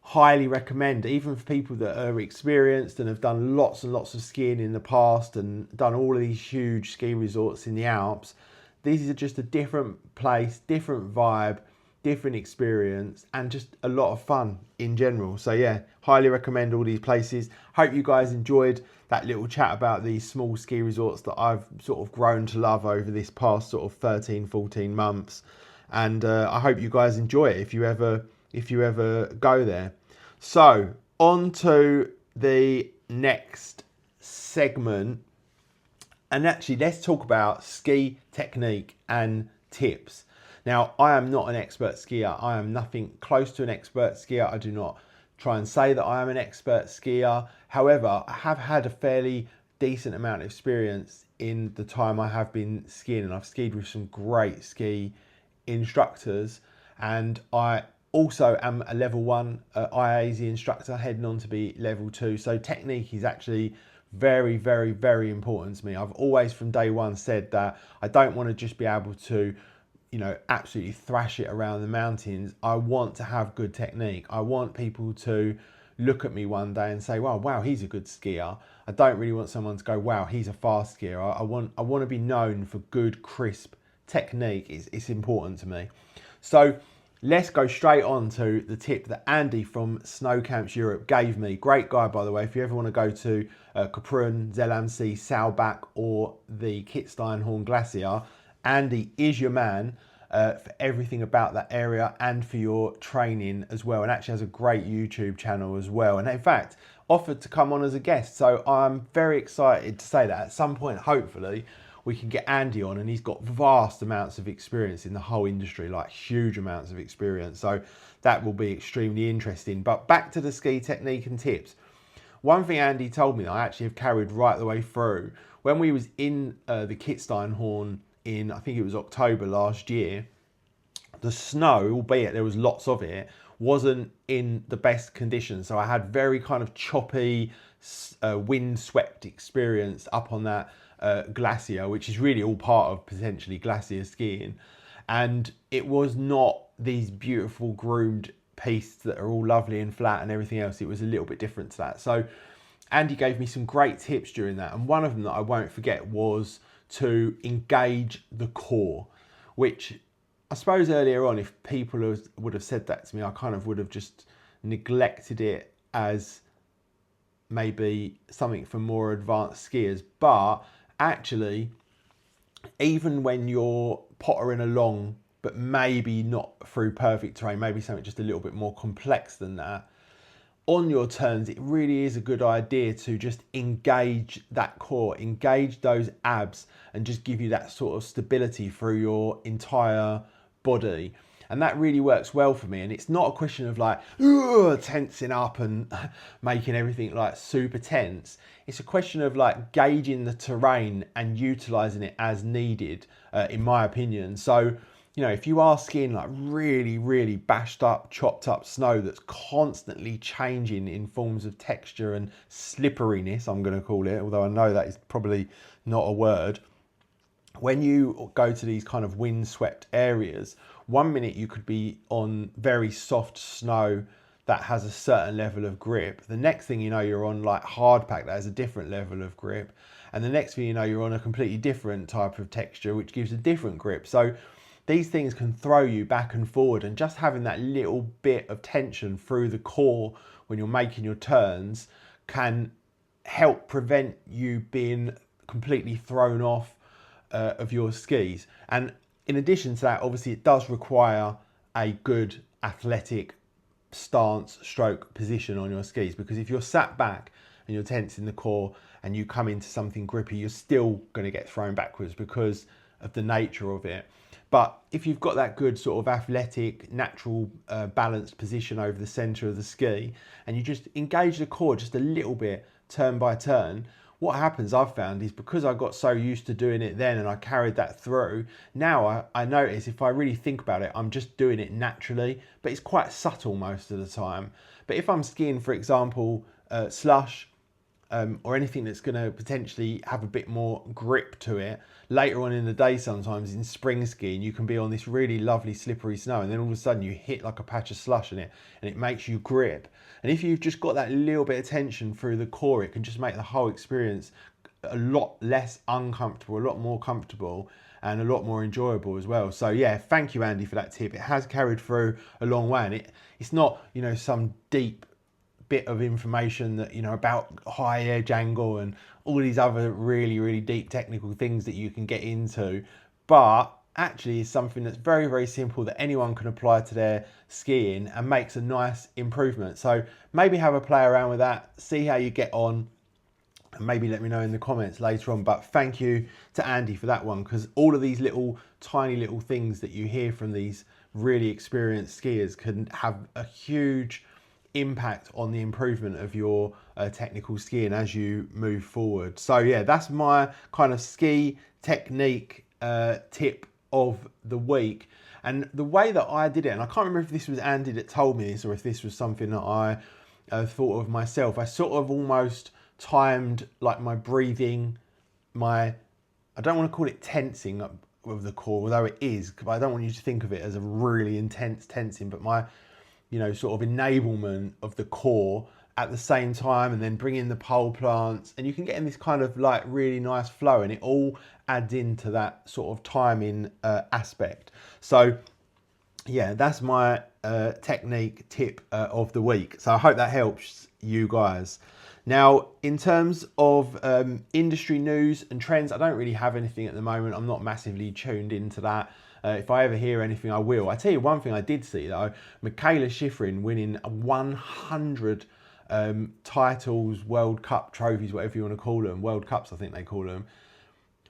Highly recommend, even for people that are experienced and have done lots and lots of skiing in the past and done all of these huge ski resorts in the Alps. These are just a different place, different vibe, different experience, and just a lot of fun in general. So yeah, highly recommend all these places. Hope you guys enjoyed that little chat about these small ski resorts that I've sort of grown to love over this past sort of 13, 14 months. And I hope you guys enjoy it if you ever go there. So on to the next segment, and actually let's talk about ski technique and tips. Now, I am not an expert skier. I am nothing close to an expert skier. I do not try and say that I am an expert skier. However, I have had a fairly decent amount of experience in the time I have been skiing, and I've skied with some great ski instructors, and I also am a level 1 IAZ instructor, heading on to be level 2. So technique is actually very, very, very important to me. I've always from day one said that I don't want to just be able to, you know, absolutely thrash it around the mountains. I want to have good technique. I want people to look at me one day and say, wow, he's a good skier. I don't really want someone to go, wow, he's a fast skier. I want to be known for good, crisp technique. It's important to me. So let's go straight on to the tip that Andy from Snow Camps Europe gave me. Great guy, by the way. If you ever want to go to Kaprun, Zellamsee, Saalbach, or the Kitzsteinhorn Glacier, Andy is your man for everything about that area and for your training as well. And actually has a great YouTube channel as well. And in fact, offered to come on as a guest. So I'm very excited to say that at some point, hopefully, we can get Andy on, and he's got vast amounts of experience in the whole industry, like huge amounts of experience. So that will be extremely interesting. But back to the ski technique and tips. One thing Andy told me that I actually have carried right the way through, when we was in the Kitzsteinhorn in, I think it was October last year, the snow, albeit there was lots of it, wasn't in the best condition. So I had very kind of choppy, wind-swept experience up on that glacier, which is really all part of potentially glacier skiing. And it was not these beautiful groomed pistes that are all lovely and flat and everything else. It was a little bit different to that. So Andy gave me some great tips during that. And one of them that I won't forget was to engage the core, which I suppose earlier on, if people would have said that to me, I kind of would have just neglected it as maybe something for more advanced skiers. But actually, even when you're pottering along, but maybe not through perfect terrain, maybe something just a little bit more complex than that, on your turns, it really is a good idea to just engage that core, engage those abs, and just give you that sort of stability through your entire body. And that really works well for me. And it's not a question of like tensing up and making everything like super tense. It's a question of like gauging the terrain and utilizing it as needed, in my opinion. So, you know, if you are skiing like really, really bashed up, chopped up snow that's constantly changing in forms of texture and slipperiness, I'm going to call it, although I know that is probably not a word. When you go to these kind of windswept areas, 1 minute you could be on very soft snow that has a certain level of grip. The next thing you know, you're on like hard pack that has a different level of grip. And the next thing you know, you're on a completely different type of texture, which gives a different grip. So these things can throw you back and forward, and just having that little bit of tension through the core when you're making your turns can help prevent you being completely thrown off of your skis. And in addition to that, obviously it does require a good athletic stance stroke position on your skis, because if you're sat back and you're tense in the core and you come into something grippy, you're still going to get thrown backwards because of the nature of it. But if you've got that good sort of athletic, natural, balanced position over the center of the ski, and you just engage the core just a little bit turn by turn, what happens, I've found, is because I got so used to doing it then and I carried that through, now I notice if I really think about it, I'm just doing it naturally, but it's quite subtle most of the time. But if I'm skiing, for example, slush, or anything that's going to potentially have a bit more grip to it, later on in the day sometimes in spring skiing, you can be on this really lovely slippery snow, and then all of a sudden you hit like a patch of slush in it and it makes you grip. And if you've just got that little bit of tension through the core, it can just make the whole experience a lot less uncomfortable, a lot more comfortable, and a lot more enjoyable as well. So yeah, thank you, Andy, for that tip. It has carried through a long way, and it's not, you know, some deep bit of information that, you know, about high edge angle and all these other really, really deep technical things that you can get into, but actually is something that's very, very simple that anyone can apply to their skiing and makes a nice improvement. So maybe have a play around with that, see how you get on, and maybe let me know in the comments later on. But thank you to Andy for that one, because all of these little tiny little things that you hear from these really experienced skiers can have a huge impact on the improvement of your technical skiing as you move forward. So yeah, that's my kind of ski technique tip of the week. And the way that I did it, and I can't remember if this was Andy that told me this or if this was something that I thought of myself, I sort of almost timed like my breathing, I don't want to call it tensing of the core, although it is, but I don't want you to think of it as a really intense tensing, but my, you know, sort of enablement of the core at the same time, and then bring in the pole plants, and you can get in this kind of like really nice flow, and it all adds into that sort of timing aspect. So yeah, that's my technique tip of the week. So I hope that helps you guys. Now, in terms of industry news and trends, I don't really have anything at the moment. I'm not massively tuned into that. If I ever hear anything, I will. I tell you one thing I did see though, Michaela Schifrin winning 100 titles, World Cup trophies, whatever you want to call them, World Cups I think they call them.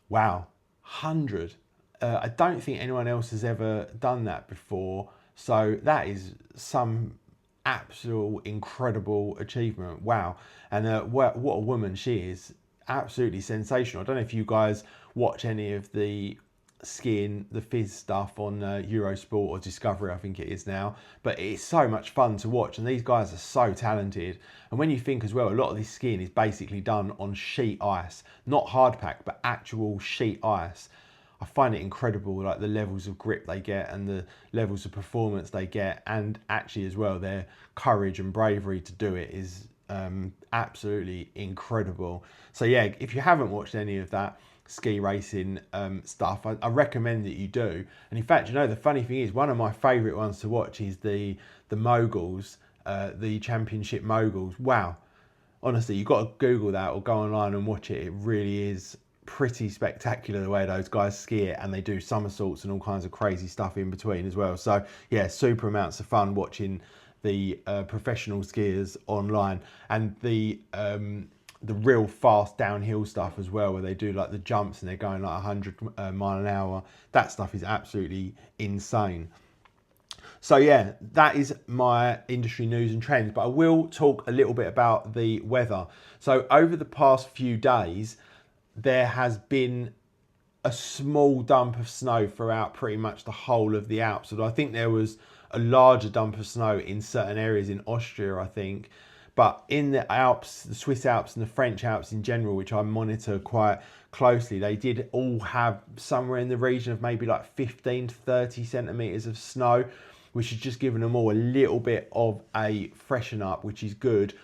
Wow, 100. I don't think anyone else has ever done that before. So that is some absolute incredible achievement. Wow. And what a woman she is. Absolutely sensational. I don't know if you guys watch any of the skiing, the Fizz stuff on Eurosport or Discovery, I think it is now, but it's so much fun to watch, and these guys are so talented. And when you think as well, a lot of this skiing is basically done on sheet ice, not hard pack, but actual sheet ice. I find it incredible, like the levels of grip they get and the levels of performance they get, and actually as well their courage and bravery to do it is absolutely incredible. So yeah, if you haven't watched any of that ski racing stuff, I recommend that you do. And in fact, you know, the funny thing is, one of my favourite ones to watch is the moguls, the championship moguls. Wow, honestly, you've got to Google that or go online and watch it. It really is pretty spectacular the way those guys ski it, and they do somersaults and all kinds of crazy stuff in between as well. So yeah, super amounts of fun watching the professional skiers online, and the real fast downhill stuff as well, where they do like the jumps and they're going like 100 mile an hour. That stuff is absolutely insane. So yeah, that is my industry news and trends, but I will talk a little bit about the weather. So over the past few days, there has been a small dump of snow throughout pretty much the whole of the Alps. Although I think there was a larger dump of snow in certain areas in Austria, I think. But in the Alps, the Swiss Alps and the French Alps in general, which I monitor quite closely, they did all have somewhere in the region of maybe like 15 to 30 centimetres of snow, which has just given them all a little bit of a freshen up, which is good.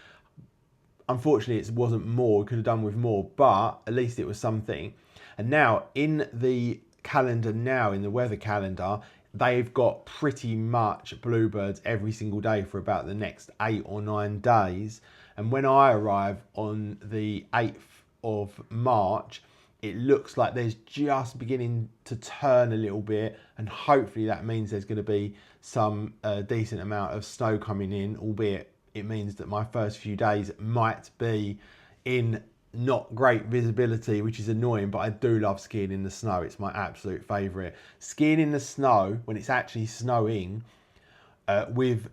Unfortunately, it wasn't more. We could have done with more, but at least it was something. And now in the calendar now, in the weather calendar, they've got pretty much bluebirds every single day for about the next 8 or 9 days. And when I arrive on the 8th of March, it looks like there's just beginning to turn a little bit, and hopefully that means there's going to be some decent amount of snow coming in, albeit it means that my first few days might be in not great visibility, which is annoying, but I do love skiing in the snow. It's my absolute favourite. Skiing in the snow, when it's actually snowing, with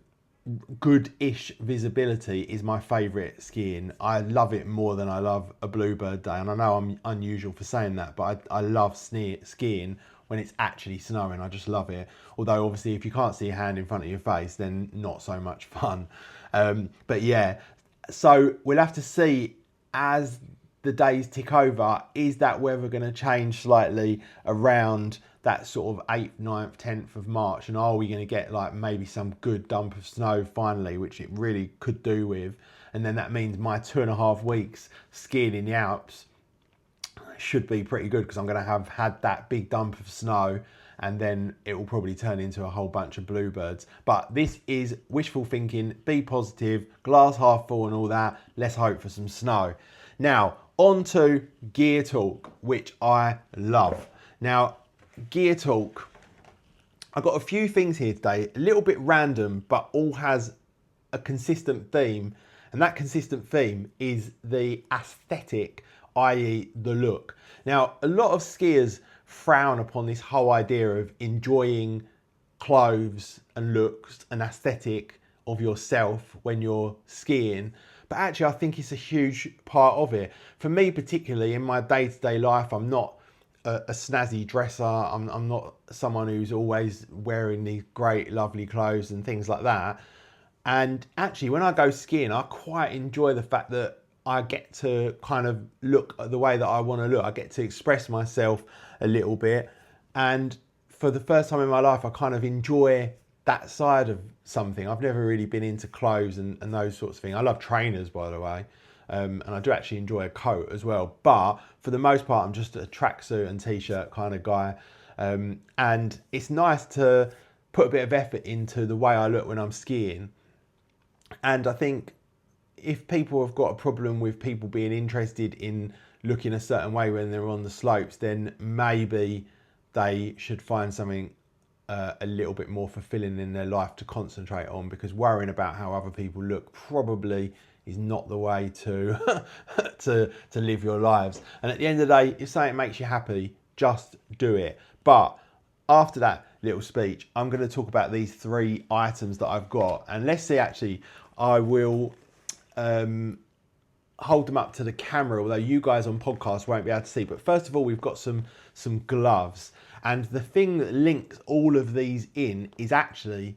good-ish visibility, is my favourite skiing. I love it more than I love a bluebird day, and I know I'm unusual for saying that, but I love skiing when it's actually snowing. I just love it. Although obviously if you can't see a hand in front of your face, then not so much fun. But yeah, so we'll have to see as the days tick over, is that weather going to change slightly around that sort of 8th, 9th, 10th of March, and are we going to get like maybe some good dump of snow finally, which it really could do with, and then that means my 2.5 weeks skiing in the Alps should be pretty good, because I'm going to have had that big dump of snow, and then it will probably turn into a whole bunch of bluebirds. But this is wishful thinking, be positive, glass half full and all that. Let's hope for some snow. Now, on to gear talk, which I love. Now, gear talk, I've got a few things here today, a little bit random, but all has a consistent theme. And that consistent theme is the aesthetic, i.e. the look. Now, a lot of skiers frown upon this whole idea of enjoying clothes and looks and aesthetic of yourself when you're skiing. But actually, I think it's a huge part of it. For me, particularly in my day-to-day life, I'm not a snazzy dresser. I'm not someone who's always wearing these great, lovely clothes and things like that. And actually, when I go skiing, I quite enjoy the fact that I get to kind of look the way that I want to look. I get to express myself a little bit. And for the first time in my life, I kind of enjoy that side of something. I've never really been into clothes and those sorts of things. I love trainers, by the way. And I do actually enjoy a coat as well. But for the most part, I'm just a tracksuit and t-shirt kind of guy. And it's nice to put a bit of effort into the way I look when I'm skiing. And I think if people have got a problem with people being interested in looking a certain way when they're on the slopes, then maybe they should find something a little bit more fulfilling in their life to concentrate on, because worrying about how other people look probably is not the way to to live your lives. And at the end of the day, if something makes you happy, just do it. But after that little speech, I'm going to talk about these 3 items that I've got, and let's see, actually I will hold them up to the camera, although you guys on podcast won't be able to see. But first of all, we've got some gloves, and the thing that links all of these in is actually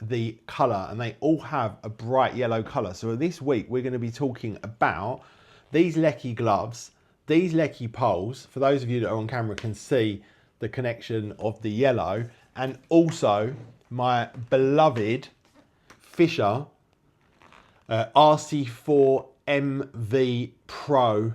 the colour, and they all have a bright yellow colour. So this week we're going to be talking about these Lecky gloves, these Lecky poles. For those of you that are on camera can see the connection of the yellow, and also my beloved Fisher RC4 MV Pro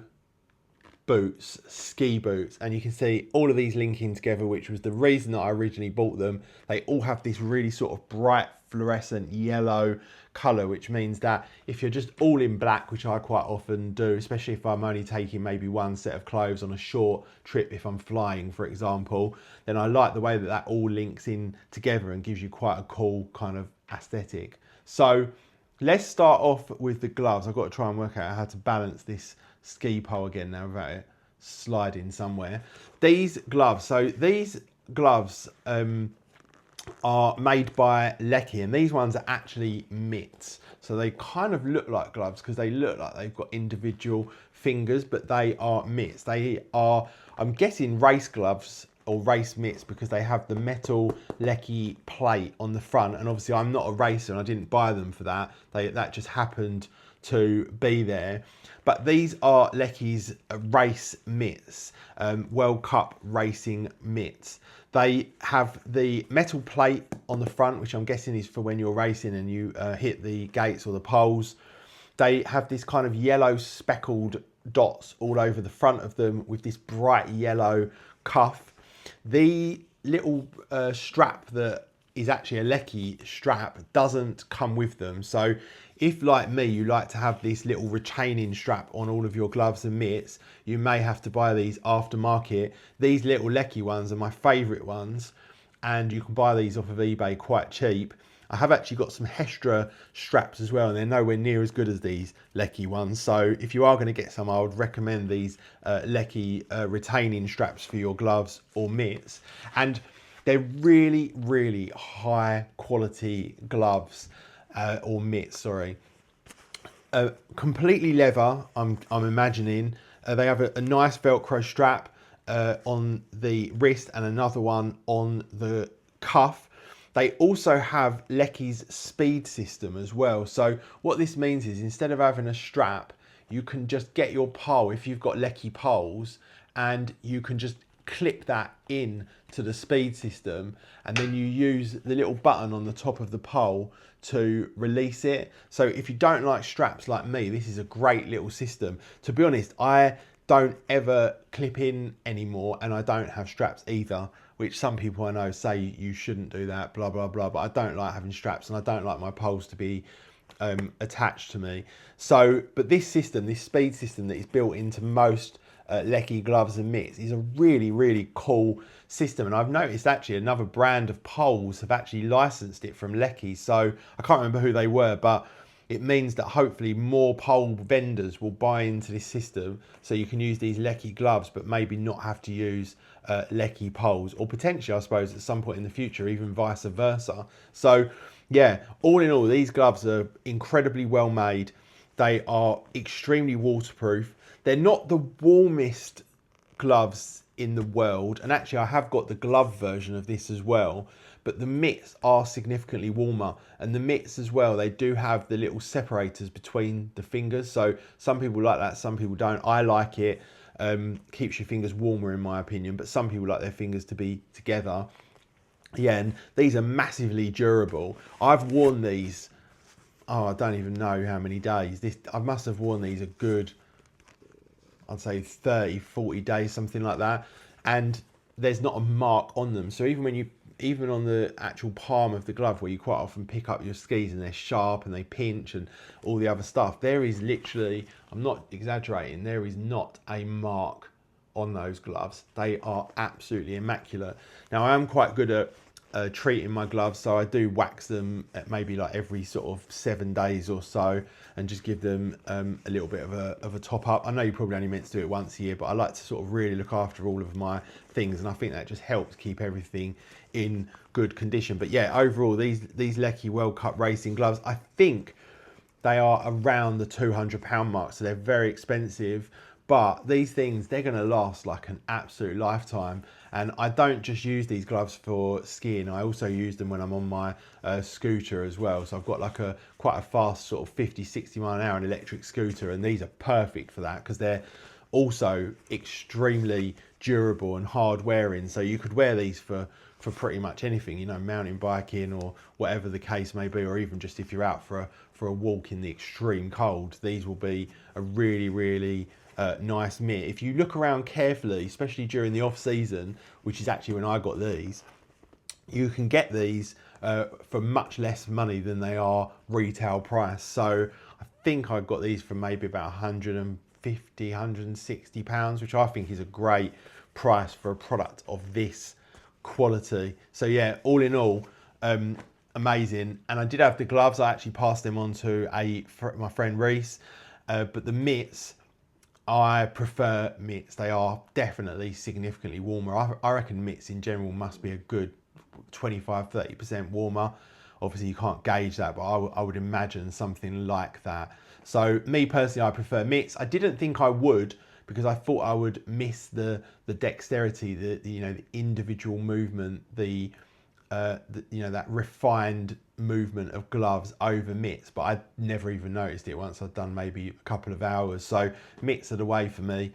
boots, ski boots. And you can see all of these linking together, which was the reason that I originally bought them. They all have this really sort of bright fluorescent yellow colour, which means that if you're just all in black, which I quite often do, especially if I'm only taking maybe one set of clothes on a short trip, if I'm flying, for example, then I like the way that that all links in together and gives you quite a cool kind of aesthetic. So let's start off with the gloves. I've got to try and work out how to balance this ski pole again now without it sliding somewhere. These gloves, so these gloves are made by Lecky, and these ones are actually mitts. So they kind of look like gloves because they look like they've got individual fingers, but they are mitts. They are, I'm guessing, race gloves or race mitts because they have the metal Lecky plate on the front. And obviously I'm not a racer and I didn't buy them for that. That just happened to be there. But these are Lecky's race mitts, World Cup racing mitts. They have the metal plate on the front, which I'm guessing is for when you're racing and you hit the gates or the poles. They have this kind of yellow speckled dots all over the front of them with this bright yellow cuff. The little strap that is actually a Lecky strap doesn't come with them. So if, like me, you like to have this little retaining strap on all of your gloves and mitts, you may have to buy these aftermarket. These little Lecky ones are my favourite ones, and you can buy these off of eBay quite cheap. I have actually got some Hestra straps as well, and they're nowhere near as good as these Lecky ones. So if you are going to get some, I would recommend these Lecky retaining straps for your gloves or mitts. And they're really, really high quality gloves or mitts, sorry. Completely leather, I'm imagining. They have a nice Velcro strap on the wrist and another one on the cuff. They also have Lecky's speed system as well. So what this means is instead of having a strap, you can just get your pole, if you've got Lecky poles, and you can just clip that in to the speed system, and then you use the little button on the top of the pole to release it. So if you don't like straps like me, this is a great little system. To be honest, I don't ever clip in anymore, and I don't have straps either, which some people I know say you shouldn't do that, blah, blah, blah. But I don't like having straps, and I don't like my poles to be attached to me. So, but this system, this speed system that is built into most Lecky gloves and mitts is a really, really cool system. And I've noticed actually another brand of poles have actually licensed it from Lecky. So I can't remember who they were, but it means that hopefully more pole vendors will buy into this system, so you can use these Lecky gloves but maybe not have to use Lecky poles, or potentially I suppose at some point in the future even vice versa. So yeah, all in all, these gloves are incredibly well made. They are extremely waterproof. They're not the warmest gloves in the world, and actually I have got the glove version of this as well, but the mitts are significantly warmer. And the mitts as well, they do have the little separators between the fingers, so some people like that, some people don't. I like it. Keeps your fingers warmer in my opinion, but some people like their fingers to be together. Yeah, and these are massively durable. I've worn these, oh, I don't even know how many days. I must have worn these a good, I'd say 30, 40 days, something like that. And there's not a mark on them. So even on the actual palm of the glove, where you quite often pick up your skis and they're sharp and they pinch and all the other stuff, there is literally, I'm not exaggerating, there is not a mark on those gloves. They are absolutely immaculate. Now I am quite good at treating my gloves, so I do wax them at maybe like every sort of 7 days or so, and just give them a little bit of a top up. I know you probably only meant to do it once a year, but I like to sort of really look after all of my things, and I think that just helps keep everything in good condition. But yeah, overall, these Lecky World Cup racing gloves, I think they are around the £200 mark, so they're very expensive. But these things, they're going to last like an absolute lifetime. And I don't just use these gloves for skiing, I also use them when I'm on my scooter as well. So I've got like quite a fast sort of 50, 60 mile an hour electric scooter, and these are perfect for that because they're also extremely durable and hard wearing. So you could wear these for pretty much anything, you know, mountain biking or whatever the case may be, or even just if you're out for a walk in the extreme cold, these will be a really, really nice mitt. If you look around carefully, especially during the off season, which is actually when I got these, you can get these for much less money than they are retail price. So I think I got these for maybe about 150, 160 pounds, which I think is a great price for a product of this quality. So yeah, all in all, amazing. And I did have the gloves. I actually passed them on to my friend Reese, but the mitts, I prefer mitts. They are definitely significantly warmer. I reckon mitts in general must be a good 25-30% warmer. Obviously you can't gauge that, but I would imagine something like that. So me personally, I prefer mitts. I didn't think I would, because I thought I would miss the dexterity, the individual movement, that refined movement of gloves over mitts, but I never even noticed it once I'd done maybe a couple of hours. So mitts are the way for me.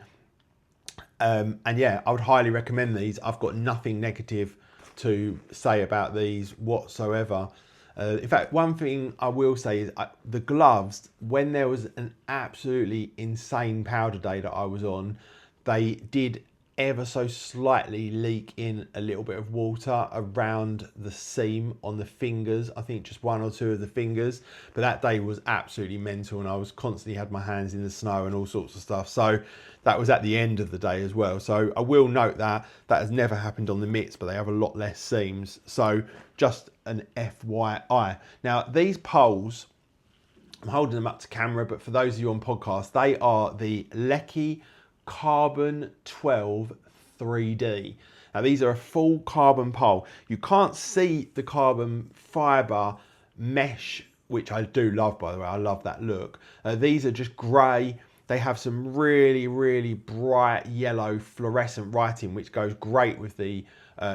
And yeah, I would highly recommend these. I've got nothing negative to say about these whatsoever. In fact, one thing I will say is the gloves, when there was an absolutely insane powder day that I was on, they did ever so slightly leak in a little bit of water around the seam on the fingers. I think just one or two of the fingers, but that day was absolutely mental, and I was constantly had my hands in the snow and all sorts of stuff. So that was at the end of the day as well. So I will note that has never happened on the mitts, but they have a lot less seams. So just an FYI. Now these poles, I'm holding them up to camera, but for those of you on podcast, they are the Lecky Carbon 12 3D. Now these are a full carbon pole. You can't see the carbon fiber mesh, which I do love, by the way. I love that look. These are just grey. They have some really, really bright yellow fluorescent writing, which goes great with the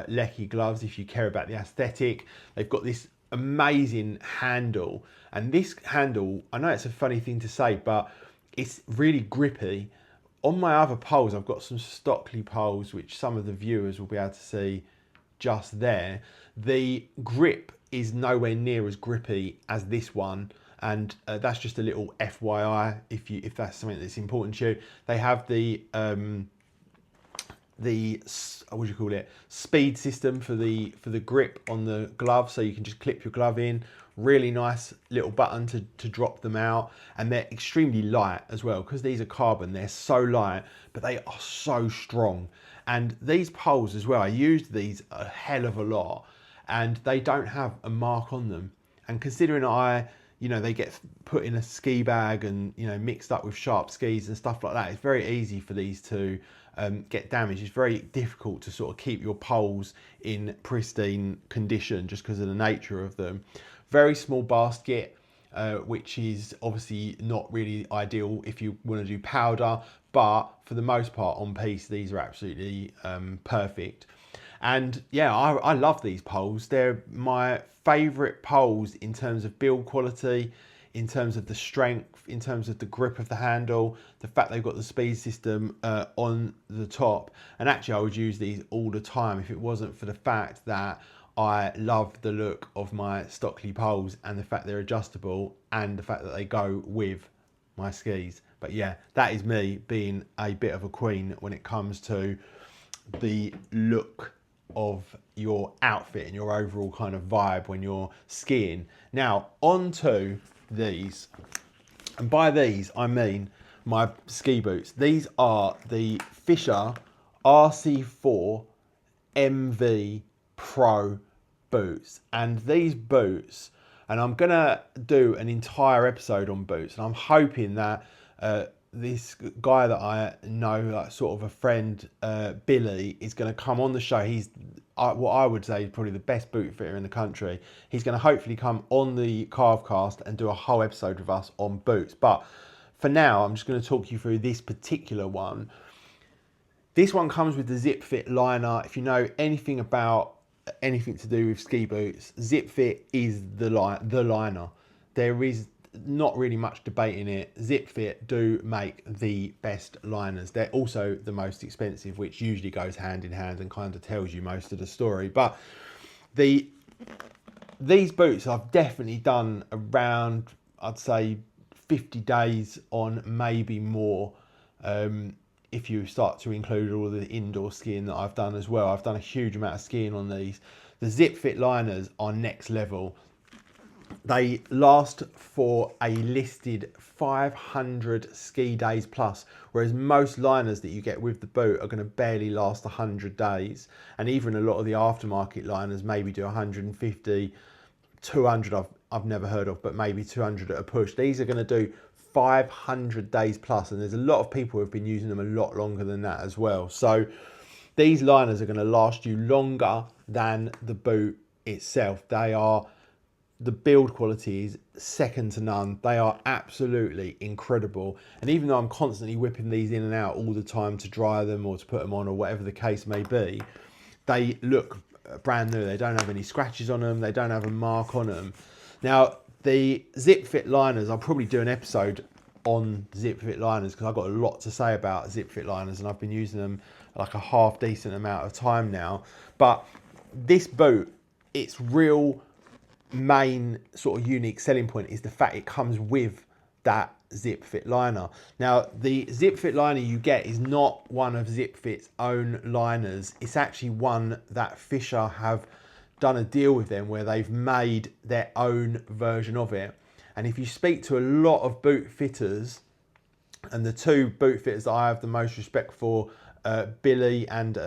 Lecky gloves if you care about the aesthetic. They've got this amazing handle, and this handle, I know it's a funny thing to say, but it's really grippy. On my other poles, I've got some Stockley poles, which some of the viewers will be able to see just there. The grip is nowhere near as grippy as this one, and that's just a little FYI if that's something that's important to you. They have the what do you call it, speed system for the grip on the glove, so you can just clip your glove in. Really nice little button to drop them out, and they're extremely light as well, because these are carbon. They're so light, but they are so strong. And these poles as well, I used these a hell of a lot, and they don't have a mark on them. And considering they get put in a ski bag and mixed up with sharp skis and stuff like that, it's very easy for these to get damaged. It's very difficult to sort of keep your poles in pristine condition just because of the nature of them. Very small basket, which is obviously not really ideal if you want to do powder, but for the most part on piste, these are absolutely perfect. And yeah, I love these poles. They're my favourite poles in terms of build quality, in terms of the strength, in terms of the grip of the handle, the fact they've got the speed system on the top. And actually I would use these all the time if it wasn't for the fact that I love the look of my Stockley poles, and the fact they're adjustable, and the fact that they go with my skis. But yeah, that is me being a bit of a queen when it comes to the look of your outfit and your overall kind of vibe when you're skiing. Now on to these, and by these I mean my ski boots. These are the Fisher RC4 MV Pro boots, and these boots, and I'm gonna do an entire episode on boots, and I'm hoping that this guy that I know, like sort of a friend, Billy, is going to come on the show. He's what I would say is probably the best boot fitter in the country. He's going to hopefully come on the Carve Cast and do a whole episode with us on boots. But for now, I'm just going to talk you through this particular one. This one comes with the Zip Fit liner. If you know anything about anything to do with ski boots, Zip Fit is the liner. There is not really much debating it. Zip Fit do make the best liners. They're also the most expensive, which usually goes hand in hand and kind of tells you most of the story. But these boots I've definitely done around, I'd say 50 days on, maybe more, if you start to include all the indoor skiing that I've done as well. I've done a huge amount of skiing on these. the zip fit liners are next level. They last for a listed 500 ski days plus, whereas most liners that you get with the boot are going to barely last 100 days. And even a lot of the aftermarket liners maybe do 150, 200 I've never heard of, but maybe 200 at a push. These are going to do 500 days plus, and there's a lot of people who have been using them a lot longer than that as well. So these liners are going to last you longer than the boot itself. The build quality is second to none. They are absolutely incredible. And even though I'm constantly whipping these in and out all the time to dry them or to put them on or whatever the case may be, they look brand new. They don't have any scratches on them. They don't have a mark on them. Now, the zip fit liners, I'll probably do an episode on zip fit liners because I've got a lot to say about zip fit liners, and I've been using them like a half decent amount of time now. But this boot, its real main sort of unique selling point is the fact it comes with that zip fit liner. Now, the zip fit liner you get is not one of Zip Fit's own liners. It's actually one that Fisher have done a deal with them where they've made their own version of it. And if you speak to a lot of boot fitters, and the two boot fitters that I have the most respect for, Billy and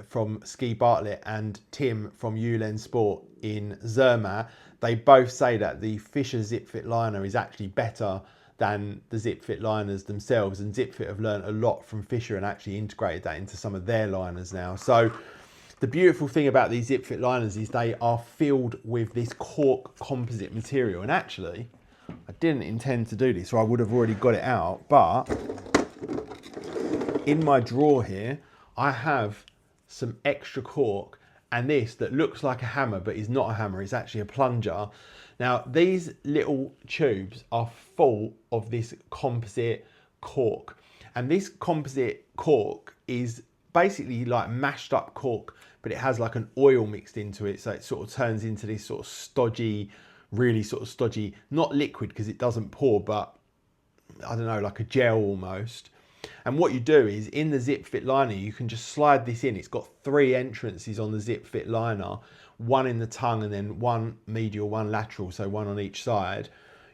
from Ski Bartlett and Tim from Ulen Sport in Zermatt, they both say that the Fisher Zip Fit liner is actually better than the Zip Fit liners themselves, and Zip Fit have learned a lot from Fisher and actually integrated that into some of their liners now. So the beautiful thing about these Zip Fit liners is they are filled with this cork composite material, and actually I didn't intend to do this or I would have already got it out, but in my drawer here, I have some extra cork, and this that looks like a hammer but is not a hammer, it's actually a plunger. Now, these little tubes are full of this composite cork, and this composite cork is basically like mashed up cork, but it has like an oil mixed into it, so it sort of turns into this sort of stodgy, really sort of stodgy, not liquid because it doesn't pour, but I don't know, like a gel almost. And what you do is in the Zip Fit liner, you can just slide this in. It's got 3 entrances on the Zip Fit liner, one in the tongue and then one medial, one lateral, so one on each side.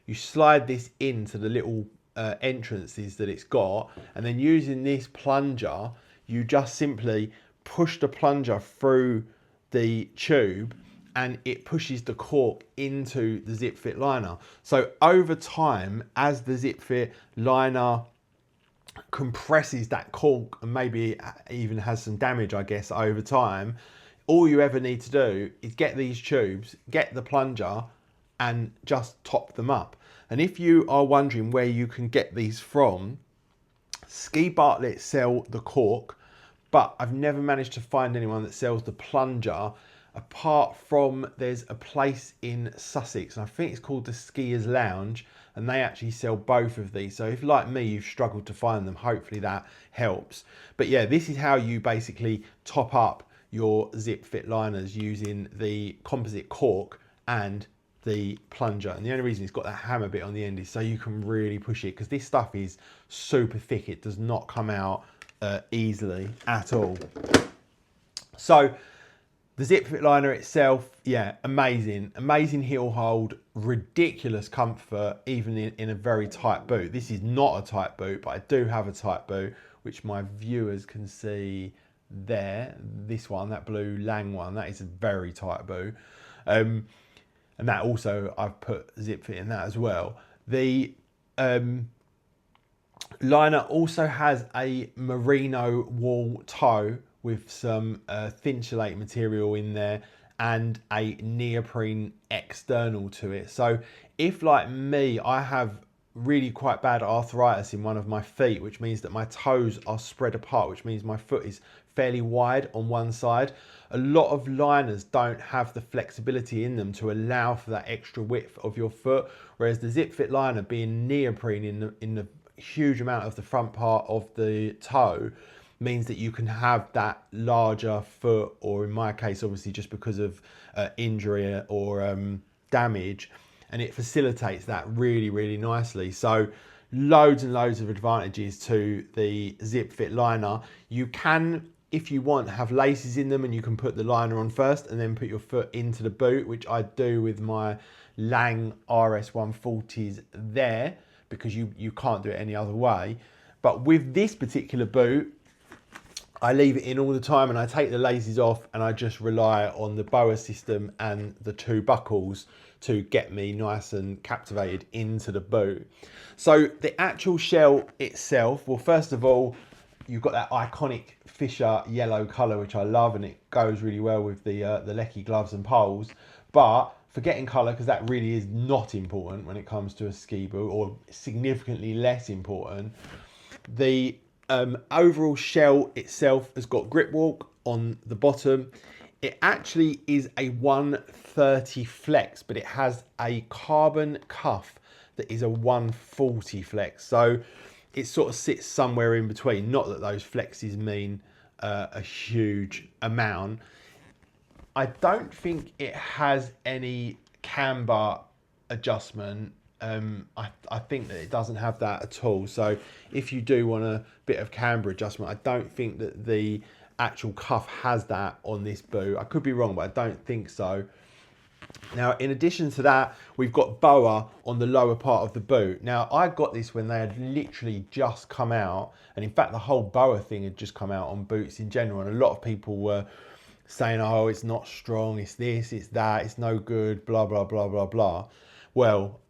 You slide this into the little entrances that it's got, and then using this plunger, you just simply push the plunger through the tube and it pushes the cork into the Zip Fit liner. So over time, as the Zip Fit liner compresses that cork and maybe even has some damage, I guess, over time, all you ever need to do is get these tubes, get the plunger and just top them up. And if you are wondering where you can get these from, Ski Bartlett sell the cork, but I've never managed to find anyone that sells the plunger, apart from there's a place in Sussex, and I think it's called the Skiers Lounge, and they actually sell both of these. So if, like me, you've struggled to find them, hopefully that helps. But yeah, this is how you basically top up your Zip Fit liners, using the composite cork and the plunger. And the only reason it's got that hammer bit on the end is so you can really push it, because this stuff is super thick. It does not come out easily at all. So the Zip Fit liner itself, yeah, amazing heel hold, ridiculous comfort, even in a very tight boot. This is not a tight boot, but I do have a tight boot, which my viewers can see there. This one, that blue Lang one, that is a very tight boot. And that also, I've put Zip Fit in that as well. The liner also has a merino wool toe with some thinsulate material in there and a neoprene external to it. So if, like me, I have really quite bad arthritis in one of my feet, which means that my toes are spread apart, which means my foot is fairly wide on one side, a lot of liners don't have the flexibility in them to allow for that extra width of your foot, whereas the Zip Fit liner, being neoprene in the huge amount of the front part of the toe, means that you can have that larger foot, or in my case, obviously just because of injury or damage, and it facilitates that really, really nicely. So loads and loads of advantages to the Zip Fit liner. You can if you want, have laces in them, and you can put the liner on first and then put your foot into the boot, which I do with my Lang RS140s there, because you can't do it any other way. But with this particular boot, I leave it in all the time, and I take the laces off, and I just rely on the boa system and the 2 buckles to get me nice and captivated into the boot. So the actual shell itself, well, first of all, you've got that iconic Fisher yellow colour, which I love, and it goes really well with the Lecky gloves and poles. But forgetting colour, because that really is not important when it comes to a ski boot, or significantly less important, the overall shell itself has got grip walk on the bottom. It actually is a 130 flex, but it has a carbon cuff that is a 140 flex. So it sort of sits somewhere in between. Not that those flexes mean a huge amount. I don't think it has any camber adjustment. I think that it doesn't have that at all. So if you do want a bit of camber adjustment, I don't think that the actual cuff has that on this boot. I could be wrong, but I don't think so. Now, in addition to that, we've got boa on the lower part of the boot. Now, I got this when they had literally just come out. And in fact, the whole boa thing had just come out on boots in general. And a lot of people were saying, oh, it's not strong, it's this, it's that, it's no good, blah, blah, blah, blah, blah. Well,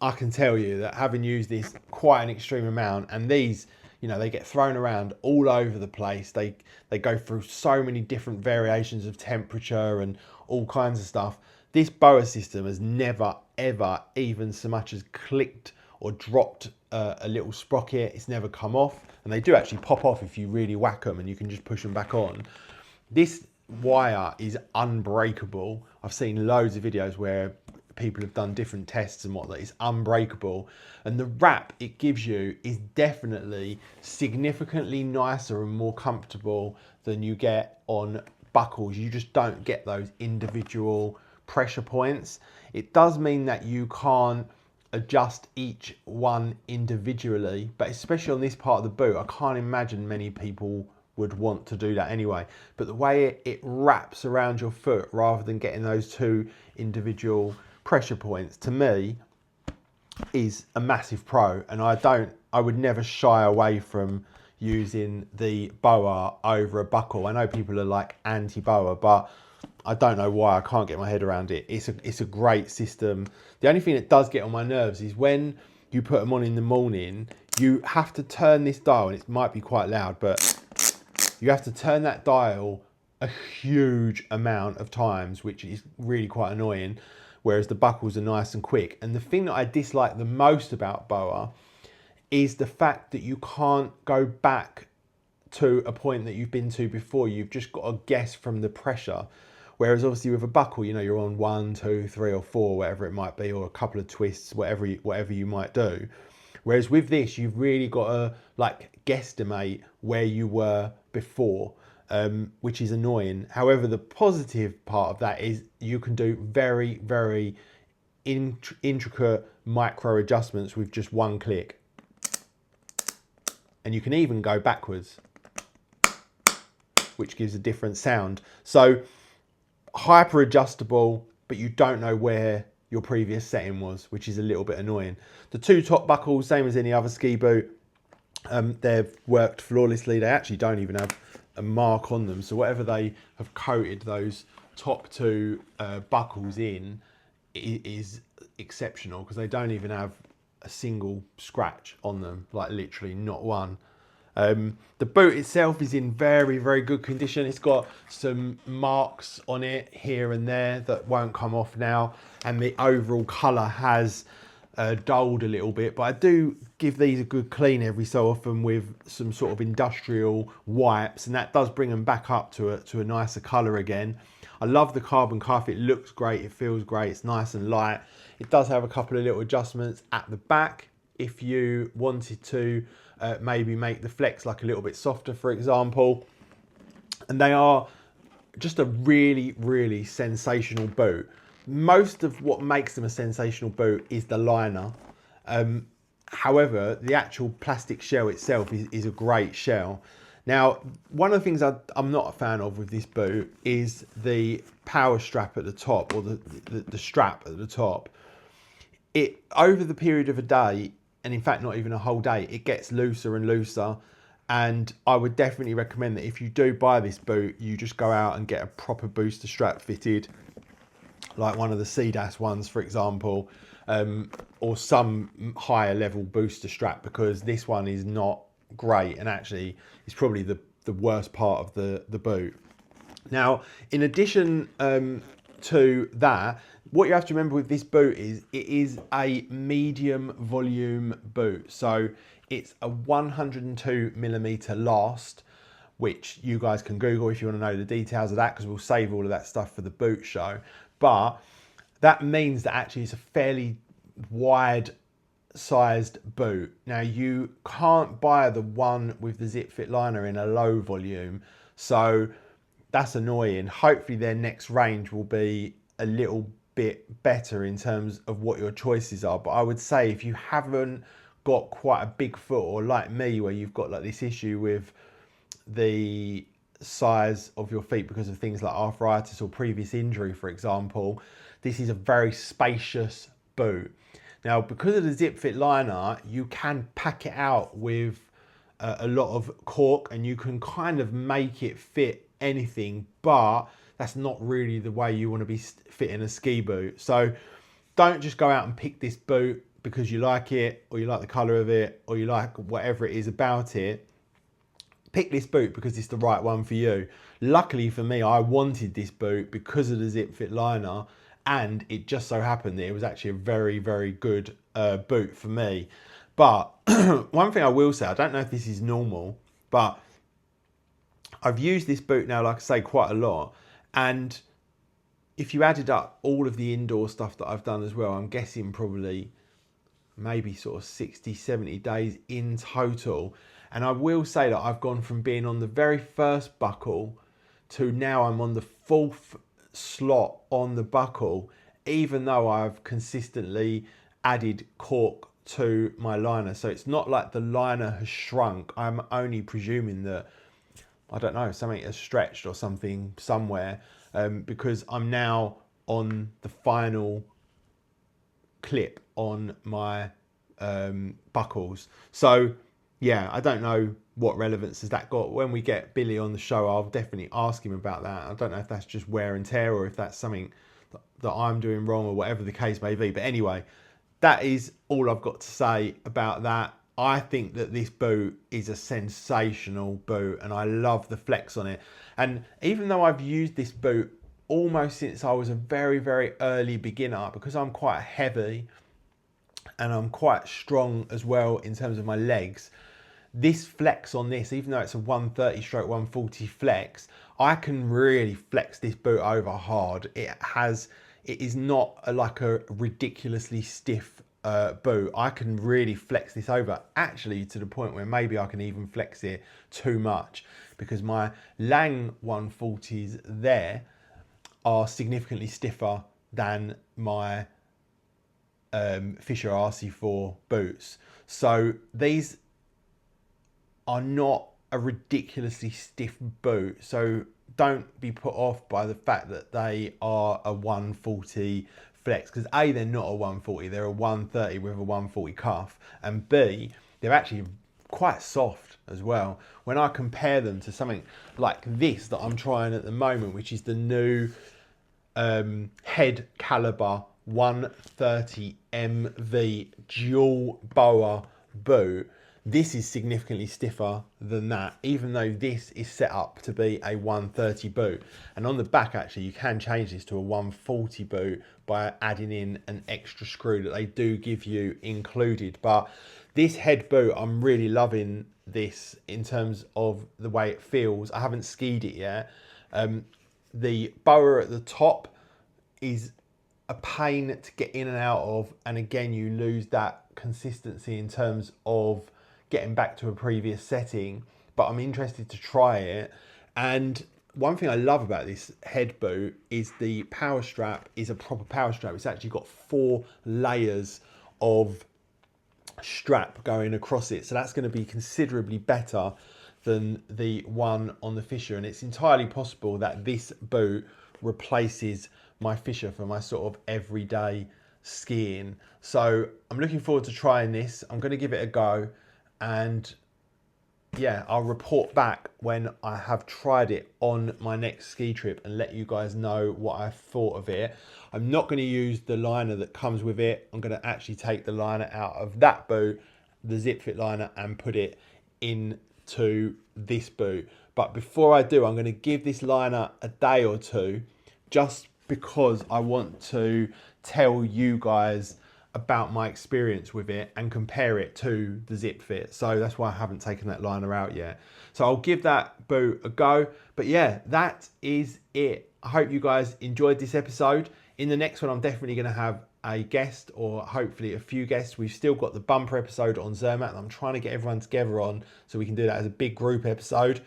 I can tell you that having used this quite an extreme amount, and these, you know, they get thrown around all over the place. They go through so many different variations of temperature and all kinds of stuff. This boa system has never, ever even so much as clicked or dropped a little sprocket. It's never come off, and they do actually pop off if you really whack them, and you can just push them back on. This wire is unbreakable. I've seen loads of videos where people have done different tests and whatnot. It's unbreakable, and the wrap it gives you is definitely significantly nicer and more comfortable than you get on buckles. You just don't get those individual pressure points. It does mean that you can't adjust each one individually, but especially on this part of the boot, I can't imagine many people would want to do that anyway. But the way it wraps around your foot rather than getting those 2 individual pressure points, to me, is a massive pro. And I would never shy away from using the boa over a buckle. I know people are like anti-boa, but I don't know why. I can't get my head around it. It's a great system. The only thing that does get on my nerves is when you put them on in the morning, you have to turn this dial, and it might be quite loud, but you have to turn that dial a huge amount of times, which is really quite annoying, whereas the buckles are nice and quick. And the thing that I dislike the most about boa is the fact that you can't go back to a point that you've been to before. You've just got to guess from the pressure. Whereas obviously with a buckle, you know, you're on 1, 2, 3 or 4, whatever it might be, or a couple of twists, whatever you might do. Whereas with this, you've really got to like guesstimate where you were before, which is annoying. However, the positive part of that is you can do very, very intricate micro adjustments with just 1 click. And you can even go backwards, which gives a different sound. So hyper adjustable, but you don't know where your previous setting was, which is a little bit annoying. The 2 top buckles, same as any other ski boot, they've worked flawlessly. They actually don't even have a mark on them. So whatever they have coated those top 2 buckles in is exceptional, because they don't even have a single scratch on them, like literally not one. The boot itself is in very, very good condition. It's got some marks on it here and there that won't come off now, and the overall colour has dulled a little bit, but I do give these a good clean every so often with some sort of industrial wipes, and that does bring them back up to a nicer colour again. I love the carbon cuff. It looks great, it feels great, it's nice and light. It does have a couple of little adjustments at the back if you wanted to maybe make the flex like a little bit softer, for example. And they are just a really, really sensational boot. Most of what makes them a sensational boot is the liner. However, the actual plastic shell itself is a great shell. Now, one of the things I'm not a fan of with this boot is the power strap at the top, or the strap at the top. It, over the period of a day, and in fact not even a whole day, it gets looser and looser. And I would definitely recommend that if you do buy this boot, you just go out and get a proper booster strap fitted, like one of the CDAS ones, for example, or some higher level booster strap, because this one is not great, and actually it's probably the worst part of the boot. Now, in addition to that, what you have to remember with this boot is it is a medium volume boot. So it's a 102mm last, which you guys can Google if you want to know the details of that, because we'll save all of that stuff for the boot show. But that means that actually it's a fairly wide sized boot. Now, you can't buy the one with the zip fit liner in a low volume, so that's annoying. Hopefully their next range will be a little bit better in terms of what your choices are. But I would say if you haven't got quite a big foot, or like me where you've got like this issue with the size of your feet because of things like arthritis or previous injury, for example, this is a very spacious boot. Now, because of the zip fit liner, you can pack it out with a lot of cork, and you can kind of make it fit anything, but that's not really the way you want to be fitting a ski boot. So don't just go out and pick this boot because you like it, or you like the color of it, or you like whatever it is about it. Pick this boot because it's the right one for you. Luckily for me, I wanted this boot because of the zip fit liner, and it just so happened that it was actually a very, very good boot for me. But one thing I will say, I don't know if this is normal, but I've used this boot now, like I say, quite a lot. And if you added up all of the indoor stuff that I've done as well, I'm guessing probably maybe sort of 60, 70 days in total. And I will say that I've gone from being on the very first buckle to now I'm on the 4th slot on the buckle, even though I've consistently added cork to my liner. So it's not like the liner has shrunk. I'm only presuming that, I don't know, something has stretched or something somewhere, because I'm now on the final clip on my buckles. So yeah, I don't know what relevance has that got. When we get Billy on the show, I'll definitely ask him about that. I don't know if that's just wear and tear, or if that's something that I'm doing wrong, or whatever the case may be. But anyway, that is all I've got to say about that. I think that this boot is a sensational boot, and I love the flex on it. And even though I've used this boot almost since I was a very, very early beginner, because I'm quite heavy and I'm quite strong as well in terms of my legs, this flex on this, even though it's a 130/140 flex, I can really flex this boot over hard. It is not like a ridiculously stiff boot. I can really flex this over, actually to the point where maybe I can even flex it too much, because my Lang 140s there are significantly stiffer than my Fisher RC4 boots. So these are not a ridiculously stiff boot, so don't be put off by the fact that they are a 140 flex, because A, they're not a 140, they're a 130 with a 140 cuff, and B, they're actually quite soft as well. When I compare them to something like this that I'm trying at the moment, which is the new head caliber 130 MV dual boa boot, this is significantly stiffer than that, even though this is set up to be a 130 boot. And on the back, actually, you can change this to a 140 boot by adding in an extra screw that they do give you included. But this head boot, I'm really loving this in terms of the way it feels. I haven't skied it yet. The boa at the top is a pain to get in and out of, and again, you lose that consistency in terms of getting back to a previous setting. But I'm interested to try it. And one thing I love about this head boot is the power strap is a proper power strap. It's actually got 4 layers of strap going across it, so that's going to be considerably better than the one on the Fisher, and it's entirely possible that this boot replaces my Fisher for my sort of everyday skiing. So I'm looking forward to trying this. I'm going to give it a go, and yeah, I'll report back when I have tried it on my next ski trip and let you guys know what I thought of it. I'm not going to use the liner that comes with it. I'm going to actually take the liner out of that boot, the zip fit liner, and put it into this boot. But before I do, I'm going to give this liner a day or two, just because I want to tell you guys about my experience with it and compare it to the zip fit. So that's why I haven't taken that liner out yet. So I'll give that boot a go. But yeah, that is it. I hope you guys enjoyed this episode. In the next one, I'm definitely going to have a guest, or hopefully a few guests. We've still got the bumper episode on Zermatt, and I'm trying to get everyone together on so we can do that as a big group episode.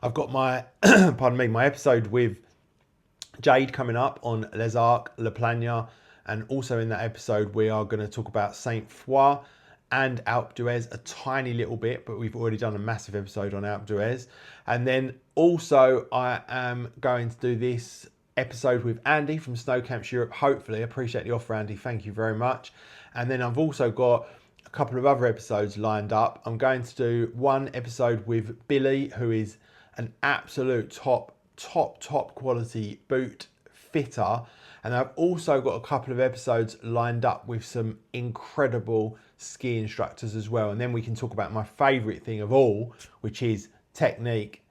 I've got my, pardon me, my episode with Jade coming up on Les Arcs, La Plagne, and also in that episode we are going to talk about Saint Foy and Alpe d'Huez a tiny little bit, but we've already done a massive episode on Alpe d'Huez. And then also I am going to do this episode with Andy from Snow Camps Europe. Hopefully, appreciate the offer, Andy, thank you very much. And then I've also got a couple of other episodes lined up. I'm going to do one episode with Billy, who is an absolute top quality boot fitter, and I've also got a couple of episodes lined up with some incredible ski instructors as well. And then we can talk about my favorite thing of all, which is technique.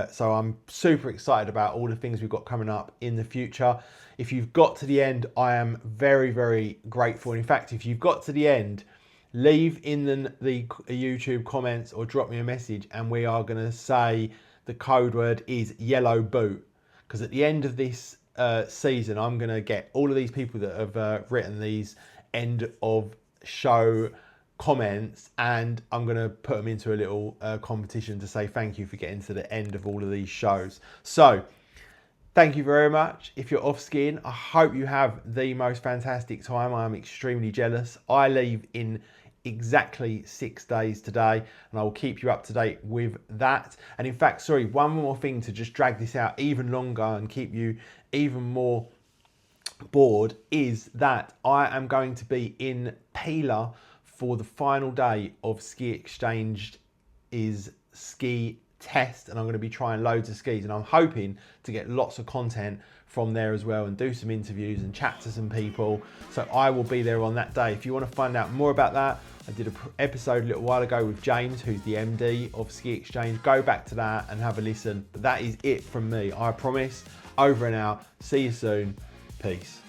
So I'm super excited about all the things we've got coming up in the future. If you've got to the end, I am very, very grateful. In fact, if you've got to the end, leave in the YouTube comments or drop me a message, and we are going to say the code word is yellow boot, because at the end of this season, I'm going to get all of these people that have written these end of show comments, and I'm going to put them into a little competition to say thank you for getting to the end of all of these shows. So thank you very much. If you're off skiing, I hope you have the most fantastic time. I'm extremely jealous. I leave in exactly 6 days today, and I will keep you up to date with that. And in fact, sorry, one more thing to just drag this out even longer and keep you even more bored is that I am going to be in Pila for the final day of Ski Exchange is ski test, and I'm going to be trying loads of skis, and I'm hoping to get lots of content from there as well and do some interviews and chat to some people. So I will be there on that day. If you want to find out more about that, I did an episode a little while ago with James, who's the MD of Ski Exchange. Go back to that and have a listen. But that is it from me. I promise. Over and out. See you soon. Peace.